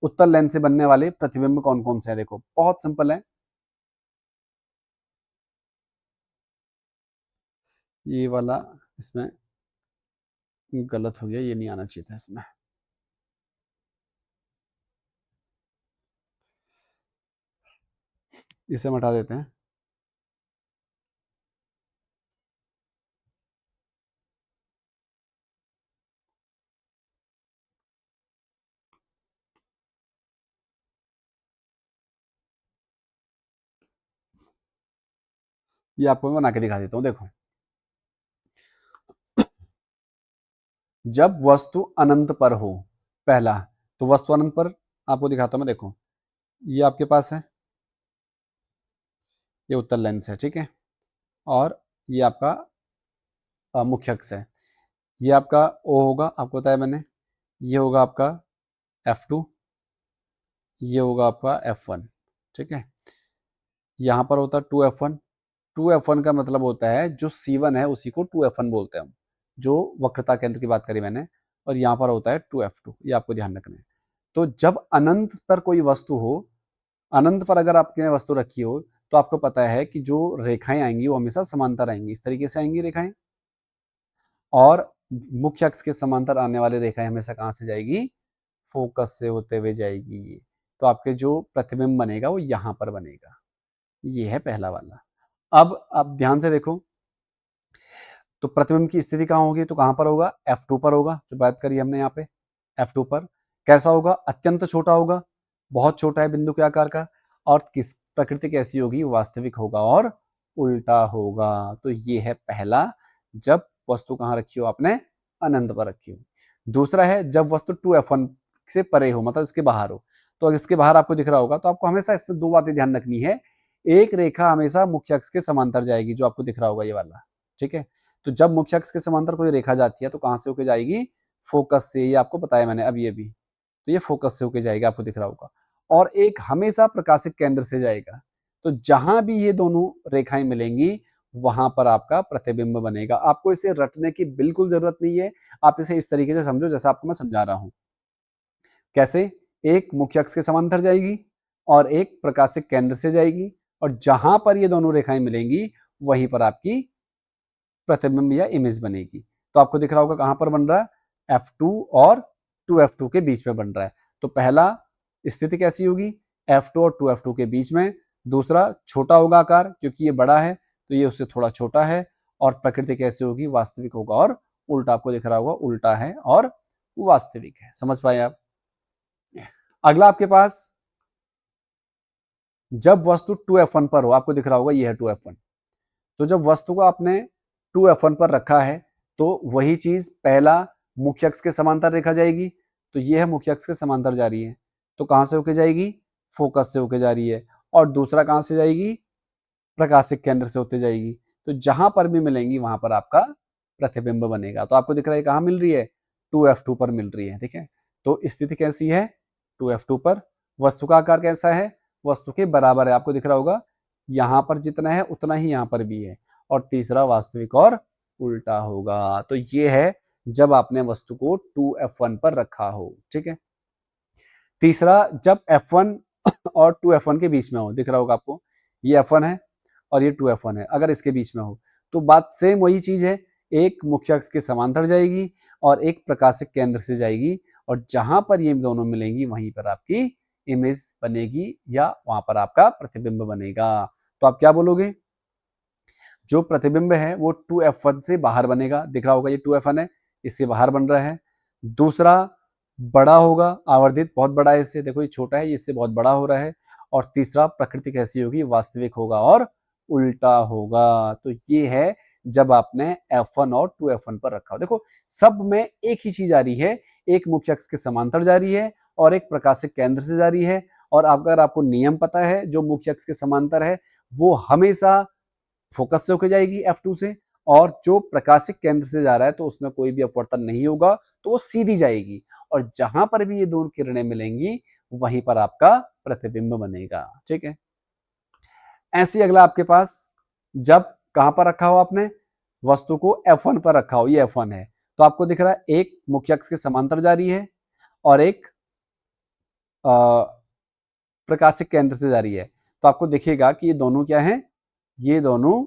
उत्तल लेंस से बनने वाले प्रतिबिंब कौन कौन से हैं, देखो बहुत सिंपल है। ये वाला इसमें गलत हो गया, ये नहीं आना चाहिए था इसमें। इसे हम हटा देते हैं। ये आपको मैं बना के दिखा देता हूँ, देखो जब वस्तु अनंत पर हो। पहला तो वस्तु अनंत पर आपको दिखाता हूं मैं, देखो ये आपके पास है, ये उत्तल लेंस है, ठीक है, और ये आपका मुख्य अक्ष है। ये आपका O होगा, आपको बताया मैंने, ये होगा आपका F2, ये होगा आपका F1, ठीक है। यहाँ पर होता है 2F1। 2F1 का मतलब होता है जो C1 है उसी को 2F1 बोलते हैं हम, जो वक्रता केंद्र की बात करी मैंने, और यहाँ पर होता है 2F2, ये आपको ध्यान रखना है। तो जब अनंत पर कोई वस्तु हो, अनंत पर अगर आपने वस्तु रखी हो, तो आपको पता है कि जो रेखाएं आएंगी वो हमेशा समांतर आएंगी, इस तरीके से आएंगी रेखाएं, और मुख्य अक्ष के समांतर आने वाली रेखाएं हमेशा कहाँ से जाएगी, फोकस से होते हुए जाएगी। तो आपके जो प्रतिबिंब बनेगा वो यहाँ पर बनेगा, ये है पहला वाला। अब आप ध्यान से देखो, तो प्रतिबिंब की स्थिति कहाँ होगी, तो कहाँ पर होगा, F2 पर होगा, जो बात करी हमने यहाँ पे F2 पर। कैसा होगा, अत्यंत छोटा होगा, बहुत छोटा है बिंदु के आकार का, और किस प्रकृति कैसी होगी, वास्तविक होगा और उल्टा होगा। तो ये है पहला, जब वस्तु कहाँ रखी हो आपने, अनंत पर रखी हो। दूसरा है जब वस्तु 2F1 से परे हो, मतलब इसके बाहर हो। तो अगर इसके बाहर आपको दिख रहा होगा, तो आपको हमेशा इसमें दो बातें ध्यान रखनी है। एक रेखा हमेशा मुख्य अक्ष के समांतर जाएगी, जो आपको दिख रहा होगा ये वाला, ठीक है। तो जब मुख्य अक्ष के समांतर कोई रेखा जाती है तो कहां से होके जाएगी, फोकस से, ये आपको बताया मैंने अभी अभी। तो ये फोकस से होके जाएगा, आपको दिख रहा होगा। और एक हमेशा प्रकाशिक केंद्र से जाएगा। तो जहां भी ये दोनों रेखाएं मिलेंगी वहां पर आपका प्रतिबिंब बनेगा। आपको इसे रटने की बिल्कुल जरूरत नहीं है, आप इसे इस तरीके से समझो जैसा आपको मैं समझा रहा हूं। कैसे, एक मुख्य अक्ष के समांतर जाएगी और एक प्रकाशिक केंद्र से जाएगी, और जहां पर ये दोनों रेखाएं मिलेंगी वहीं पर आपकी प्रतिबिंब या इमेज बनेगी। तो आपको दिख रहा होगा कहां पर बन रहा है, F2 और 2F2 के बीच में बन रहा है। तो पहला स्थिति कैसी होगी, F2 और 2F2 के बीच में। दूसरा छोटा होगा आकार, क्योंकि ये बड़ा है तो ये उससे थोड़ा छोटा है, और प्रकृति कैसी होगी, वास्तविक होगा और उल्टा, आपको दिख रहा होगा उल्टा है और वास्तविक है। समझ पाए आप। अगला आपके पास, जब वस्तु 2F1 पर हो, आपको दिख रहा होगा ये है 2F1। तो जब वस्तु को आपने 2F1 पर रखा है, तो वही चीज पहला मुख्य अक्ष के समांतर रेखा जाएगी। तो ये है मुख्य अक्ष के समांतर जा रही है, तो कहां से होके जाएगी, फोकस से होके जा रही है। और दूसरा कहां से जाएगी, प्रकाशिक केंद्र से होते जाएगी। तो जहां पर भी मिलेंगी वहां पर आपका प्रतिबिंब बनेगा। तो आपको दिख रहा है कहां मिल रही है, 2F2 पर मिल रही है, ठीक है। तो स्थिति कैसी है, 2F2 पर। वस्तु का आकार कैसा है, वस्तु के बराबर है, आपको दिख रहा होगा यहां पर जितना है उतना ही यहां पर भी है। और तीसरा वास्तविक और उल्टा होगा। तो ये है जब आपने वस्तु को 2F1 पर रखा हो, ठीक है। तीसरा, जब F1 और 2F1 के बीच में हो, दिख रहा होगा आपको ये F1 है और ये 2F1 है, अगर इसके बीच में हो तो बात सेम वही चीज है, एक मुख्य अक्ष के समांतर जाएगी और एक प्रकाशिक केंद्र से जाएगी, और जहां पर ये दोनों मिलेंगी वहीं पर आपकी इमेज बनेगी या वहां पर आपका प्रतिबिंब बनेगा। तो आप क्या बोलोगे, जो प्रतिबिंब है वो 2F1 से बाहर बनेगा, दिख रहा होगा ये 2F1 है, इससे बाहर बन रहा है। दूसरा बड़ा होगा, आवर्धित बहुत बड़ा है इससे, देखो ये छोटा है, इससे बहुत बड़ा हो रहा है। और तीसरा प्रकृति कैसी होगी, वास्तविक होगा और उल्टा होगा। तो ये है जब आपने F1 और 2F1 पर रखा हो। देखो सब में एक ही चीज आ रही है, एक मुख्य अक्ष के समांतर जा रही है और एक प्रकाशिक केंद्र से जा रही है। और अगर आपको नियम पता है, जो मुख्य अक्ष के समांतर है वो हमेशा फोकस से होकर जाएगी F2 से, और जो प्रकाशिक केंद्र से जा रहा है तो उसमें कोई भी अपवर्तन नहीं होगा, तो वो सीधी जाएगी। और जहां पर भी ये दो किरणें मिलेंगी वहीं पर आपका प्रतिबिंब बनेगा, ठीक है। ऐसे अगला आपके पास, जब कहां पर रखा हो आपने, वस्तु को F1 पर रखा हो, ये F1 है, तो आपको दिख रहा है एक मुख्य अक्ष के समांतर जा रही है और एक प्रकाशिक केंद्र से जा रही है। तो आपको दिखेगा कि ये दोनों क्या है, ये दोनों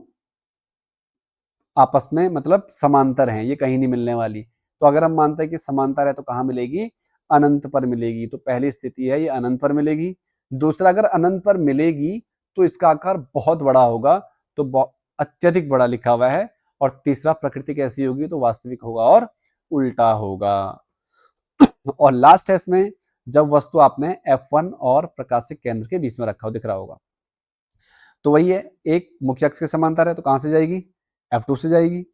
आपस में मतलब समांतर हैं, ये कहीं नहीं मिलने वाली। तो अगर हम मानते हैं कि समांतर है तो कहां मिलेगी, अनंत पर मिलेगी। तो पहली स्थिति है ये अनंत पर मिलेगी। दूसरा, अगर अनंत पर मिलेगी तो इसका आकार बहुत बड़ा होगा, तो अत्यधिक बड़ा लिखा हुआ है। और तीसरा, प्रकृति कैसी होगी, तो वास्तविक होगा और उल्टा होगा। और लास्ट है इसमें, जब वस्तु आपने F1 और प्रकाशिक केंद्र के बीच में रखा हो, दिख रहा होगा। तो वही है, एक मुख्य अक्ष के समांतर है तो कहां से जाएगी, F2 से जाएगी,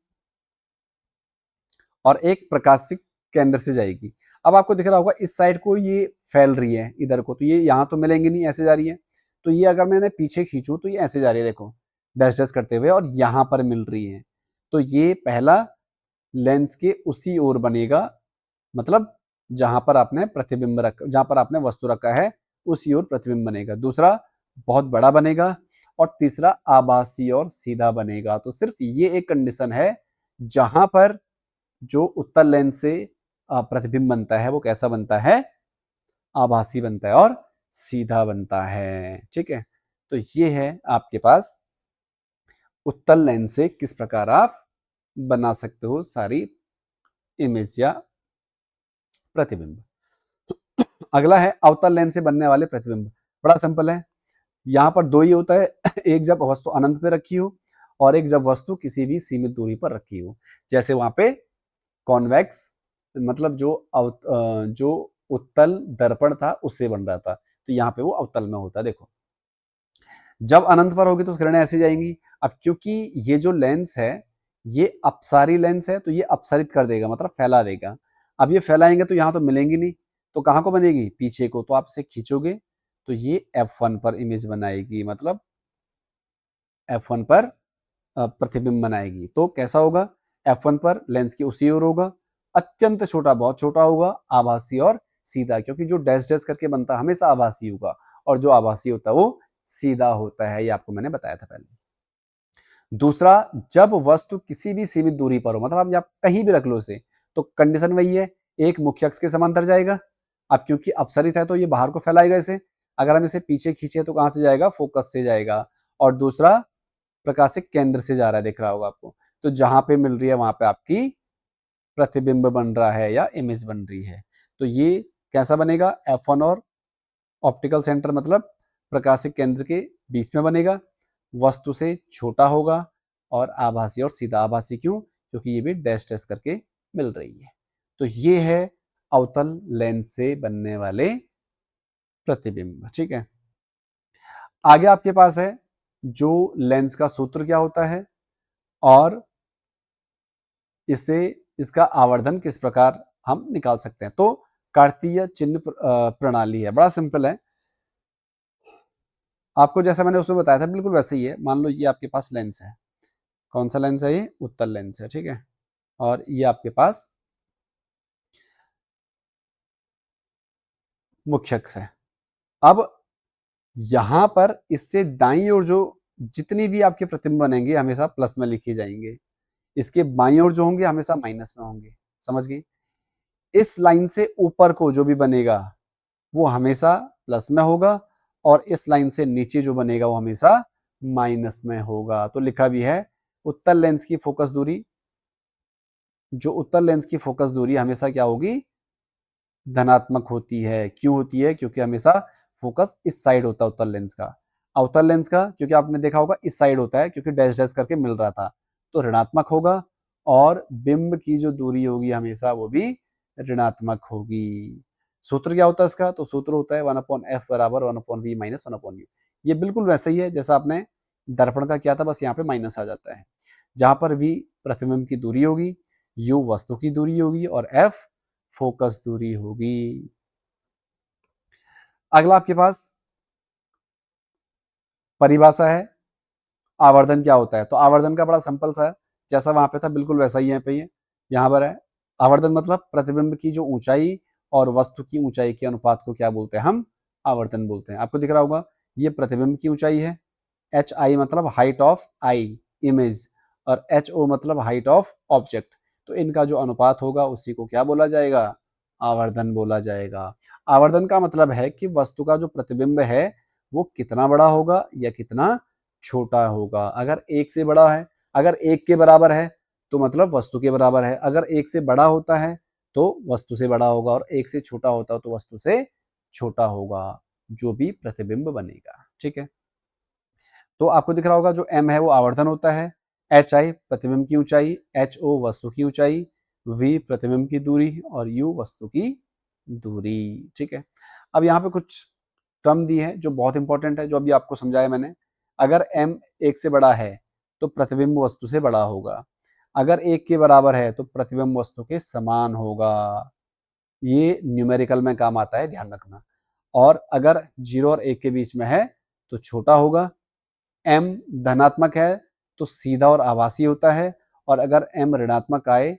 और एक प्रकाशिक केंद्र से जाएगी। अब आपको दिख रहा होगा इस साइड को ये फैल रही है इधर को, तो ये यहाँ तो मिलेंगी नहीं, ऐसे जा रही है। तो ये अगर मैंने पीछे खींचूं तो ये ऐसे जा रही है, देखो डैश डैश करते हुए, और यहाँ पर मिल रही है। तो ये पहला लेंस के उसी ओर बनेगा, मतलब जहां पर आपने प्रतिबिंब रख, जहां पर आपने वस्तु रखा है उसी ओर प्रतिबिंब बनेगा। दूसरा बहुत बड़ा बनेगा, और तीसरा आभासी और सीधा बनेगा। तो सिर्फ ये एक कंडीशन है जहां पर जो उत्तल लेंस से प्रतिबिंब बनता है वो कैसा बनता है, आभासी बनता है और सीधा बनता है। ठीक है, तो ये है आपके पास उत्तल लेंस से किस प्रकार आप बना सकते हो सारी इमेज या प्रतिबिंब। अगला है अवतल लेंस से बनने वाले प्रतिबिंब। बड़ा सिंपल है, यहाँ पर दो ही होता है एक जब वस्तु अनंत पे रखी हो, और एक जब वस्तु किसी भी सीमित दूरी पर रखी हो। जैसे वहां पे कॉन्वेक्स, मतलब जो उत्तल दर्पण था उससे बन रहा था, तो यहाँ पे वो अवतल में होता है। देखो जब अनंत पर होगी तो किरणें ऐसे जाएंगी। अब क्योंकि ये जो लेंस है ये अपसारी लेंस है, तो ये अपसारित कर देगा, मतलब फैला देगा। अब ये फैलाएंगे तो यहाँ तो मिलेंगी नहीं, तो कहाँ को बनेगी, पीछे को। तो आप इसे खींचोगे तो ये F1 पर इमेज बनाएगी, मतलब F1 पर प्रतिबिंब बनाएगी। तो कैसा होगा, F1 पर लेंस की उसी ओर होगा, अत्यंत छोटा, बहुत छोटा होगा, आभासी और सीधा, क्योंकि जो डैश डैश करके बनता है हमेशा आभासी होगा, और जो आभासी होता है वो सीधा होता है। ये आपको मैंने बताया था पहले। दूसरा, जब वस्तु किसी भी सीमित दूरी पर हो, मतलब आप कहीं भी रख लो इसे, तो कंडीशन वही है, एक मुख्य अक्ष के समांतर जाएगा। अब क्योंकि अपसरित है तो ये बाहर को फैलाएगा इसे। अगर हम इसे पीछे खींचे तो कहां से जाएगा, फोकस से जाएगा। और दूसरा, प्रकाशिक केंद्र से जा रहा है, दिख रहा होगा आपको। तो जहां पे मिल रही है वहां पे आपकी प्रतिबिंब बन रहा है या इमेज बन रही है। तो ये कैसा बनेगा, F1 और ऑप्टिकल सेंटर, मतलब प्रकाशिक केंद्र के बीच में बनेगा, वस्तु से छोटा होगा, और आभासी और सीधा। आभासी क्यों, क्योंकि ये भी डैश डैश करके मिल रही है। तो ये है अवतल लेंस से बनने वाले प्रतिबिंब। ठीक है, आगे आपके पास है जो लेंस का सूत्र क्या होता है, और इससे इसका आवर्धन किस प्रकार हम निकाल सकते हैं। तो कार्तीय चिन्ह प्रणाली है, बड़ा सिंपल है। आपको जैसा मैंने उसमें बताया था बिल्कुल वैसे ही है। मान लो ये आपके पास लेंस है, कौन सा लेंस है, ये उत्तल लेंस है। ठीक है, और ये आपके पास मुख्य अक्ष है। अब यहां पर इससे दाईं ओर जो जितनी भी आपके प्रतिबिंब बनेंगे हमेशा प्लस में लिखे जाएंगे, इसके बाईं ओर जो होंगे हमेशा माइनस में होंगे। समझ गई। इस लाइन से ऊपर को जो भी बनेगा वो हमेशा प्लस में होगा, और इस लाइन से नीचे जो बनेगा वो हमेशा माइनस में होगा। तो लिखा भी है, उत्तल लेंस की फोकस दूरी, जो उत्तल लेंस की फोकस दूरी हमेशा क्या होगी, धनात्मक होती है। क्यों होती है, क्योंकि हमेशा फोकस इस साइड होता है उत्तल लेंस का। अवतल लेंस का क्योंकि आपने देखा होगा इस साइड होता है, क्योंकि डैश डैश करके मिल रहा था, तो ऋणात्मक होगा। और बिंब की जो दूरी होगी हमेशा वो भी ऋणात्मक होगी। सूत्र क्या होता है इसका, तो सूत्र होता है 1/f बराबर 1/v माइनस 1/u। ये बिल्कुल वैसे ही है जैसा आपने दर्पण का किया था, बस यहाँ पे माइनस आ जाता है। जहां पर v प्रतिबिंब की दूरी होगी, u वस्तु की दूरी होगी, और f फोकस दूरी होगी। अगला आपके पास परिभाषा है, आवर्धन क्या होता है। तो आवर्धन का बड़ा सिंपल सा है, जैसा वहां पे था बिल्कुल वैसा ही है पे, यहाँ पर है। आवर्धन मतलब प्रतिबिंब की जो ऊंचाई और वस्तु की ऊंचाई के अनुपात को क्या बोलते हैं, हम आवर्धन बोलते हैं। आपको दिख रहा होगा ये प्रतिबिंब की ऊंचाई है, एच आई मतलब हाइट ऑफ आई इमेज, और एच ओ मतलब हाइट ऑफ ऑब्जेक्ट। तो इनका जो अनुपात होगा उसी को क्या बोला जाएगा, आवर्धन बोला जाएगा। आवर्धन का मतलब है कि वस्तु का जो प्रतिबिंब है वो कितना बड़ा होगा या कितना छोटा होगा। अगर एक से बड़ा है, अगर एक के बराबर है तो मतलब वस्तु के बराबर है। अगर एक से बड़ा होता है तो वस्तु से बड़ा होगा, और एक से छोटा होता है तो वस्तु से छोटा होगा जो भी प्रतिबिंब बनेगा। ठीक है, तो आपको दिख रहा होगा जो m है वो आवर्धन होता है, एच आई प्रतिबिंब की ऊंचाई, एच ओ वस्तु की ऊंचाई, v प्रतिबिंब की दूरी, और u वस्तु की दूरी। ठीक है, अब यहाँ पे कुछ टर्म दी है जो बहुत इंपॉर्टेंट है, जो अभी आपको समझाया मैंने। अगर m एक से बड़ा है तो प्रतिबिंब वस्तु से बड़ा होगा। अगर 1 के बराबर है तो प्रतिबिंब वस्तु के समान होगा। ये न्यूमेरिकल में काम आता है, ध्यान रखना। और अगर 0 और 1 के बीच में है तो छोटा होगा। m धनात्मक है तो सीधा और आभासी होता है, और अगर m ऋणात्मक आए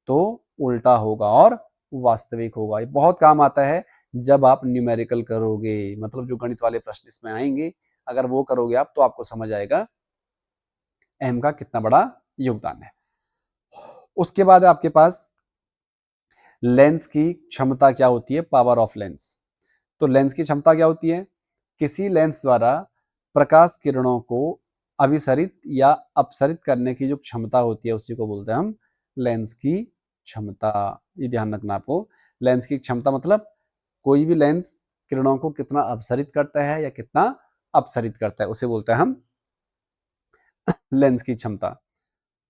तो उल्टा होगा और वास्तविक होगा। ये बहुत काम आता है जब आप न्यूमेरिकल करोगे, मतलब जो गणित वाले प्रश्न इसमें आएंगे, अगर वो करोगे आप तो आपको समझ आएगा m का कितना बड़ा योगदान है। उसके बाद आपके पास लेंस की क्षमता क्या होती है, पावर ऑफ लेंस। तो लेंस की क्षमता क्या होती है, किसी लेंस द्वारा प्रकाश किरणों को अभिसरित या अपसरित करने की जो क्षमता होती है उसी को बोलते हैं हम लेंस की क्षमता। ये ध्यान रखना आपको, लेंस की क्षमता मतलब कोई भी लेंस किरणों को कितना अपसरित करता है या कितना अपसरित करता है उसे बोलते हैं हम लेंस की क्षमता।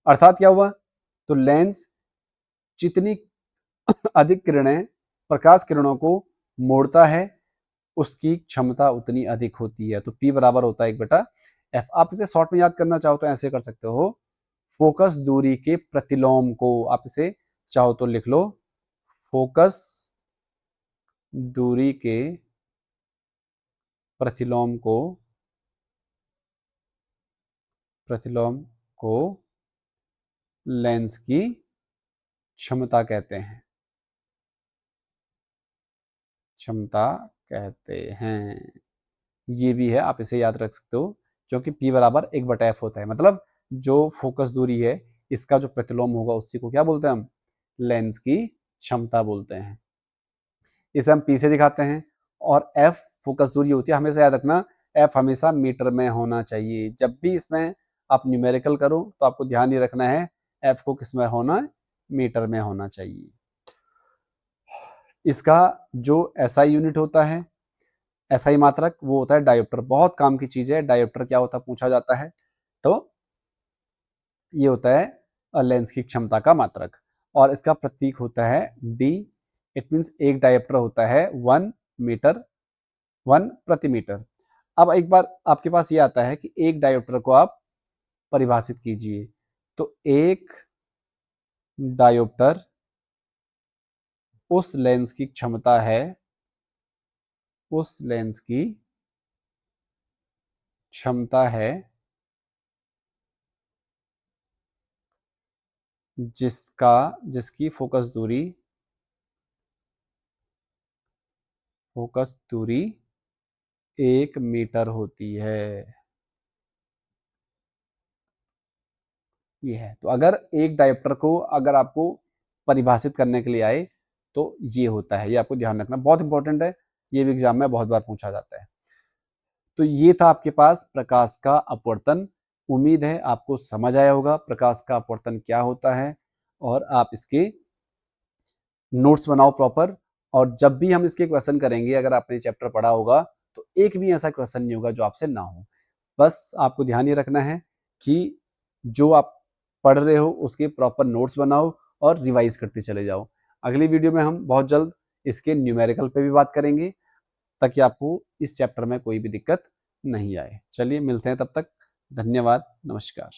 अर्थात क्या हुआ, तो लेंस जितनी अधिक किरणें प्रकाश किरणों को मोड़ता है उसकी क्षमता उतनी अधिक होती है। तो P बराबर होता है 1/f। आप इसे शॉर्ट में याद करना चाहो तो ऐसे कर सकते हो, फोकस दूरी के प्रतिलोम को आप इसे चाहो तो लिख लो, फोकस दूरी के प्रतिलोम को लेंस की क्षमता कहते हैं, क्षमता कहते हैं। ये भी है, आप इसे याद रख सकते हो, क्योंकि P बराबर 1/f होता है। मतलब जो फोकस दूरी है इसका जो प्रतिलोम होगा उसी को क्या बोलते हैं हम, लेंस की क्षमता बोलते हैं। इसे हम P से दिखाते हैं। और F फोकस दूरी होती है, हमेशा याद रखना F हमेशा मीटर में होना चाहिए। जब भी इसमें आप न्यूमेरिकल करो तो आपको ध्यान ये रखना है F को किस में होना है, मीटर में होना चाहिए। इसका जो SI यूनिट होता है, SI मात्रक, वो होता है डायोप्टर। बहुत काम की चीज है डायोप्टर, क्या होता है पूछा जाता है। तो ये होता है लेंस की क्षमता का मात्रक, और इसका प्रतीक होता है D। इट मीन्स एक डायोप्टर होता है 1 मीटर, 1 प्रति मीटर। अब एक बार आपके पास ये आता है कि एक डायोप्टर को आप परिभाषित कीजिए, तो एक डायोप्टर उस लेंस की क्षमता है, उस लेंस की क्षमता है जिसकी फोकस दूरी 1 मीटर होती है। ये है, तो अगर एक डायोप्टर को अगर आपको परिभाषित करने के लिए आए तो ये होता है, ये आपको ध्यान रखना बहुत इंपॉर्टेंट है, ये भी एग्जाम में बहुत बार पूछा जाता है। तो ये था आपके पास प्रकाश का अपवर्तन। उम्मीद है आपको समझ आया होगा प्रकाश का अपवर्तन क्या होता है, और आप इसके नोट्स बनाओ प्रॉपर। और जब भी हम इसके क्वेश्चन करेंगे, अगर आपने चैप्टर पढ़ा होगा तो एक भी ऐसा क्वेश्चन नहीं होगा जो आपसे ना हो। बस आपको ध्यान ये रखना है कि जो आप पढ़ रहे हो उसके प्रॉपर नोट्स बनाओ और रिवाइज करते चले जाओ। अगली वीडियो में हम बहुत जल्द इसके न्यूमेरिकल पे भी बात करेंगे, ताकि आपको इस चैप्टर में कोई भी दिक्कत नहीं आए। चलिए मिलते हैं, तब तक धन्यवाद, नमस्कार।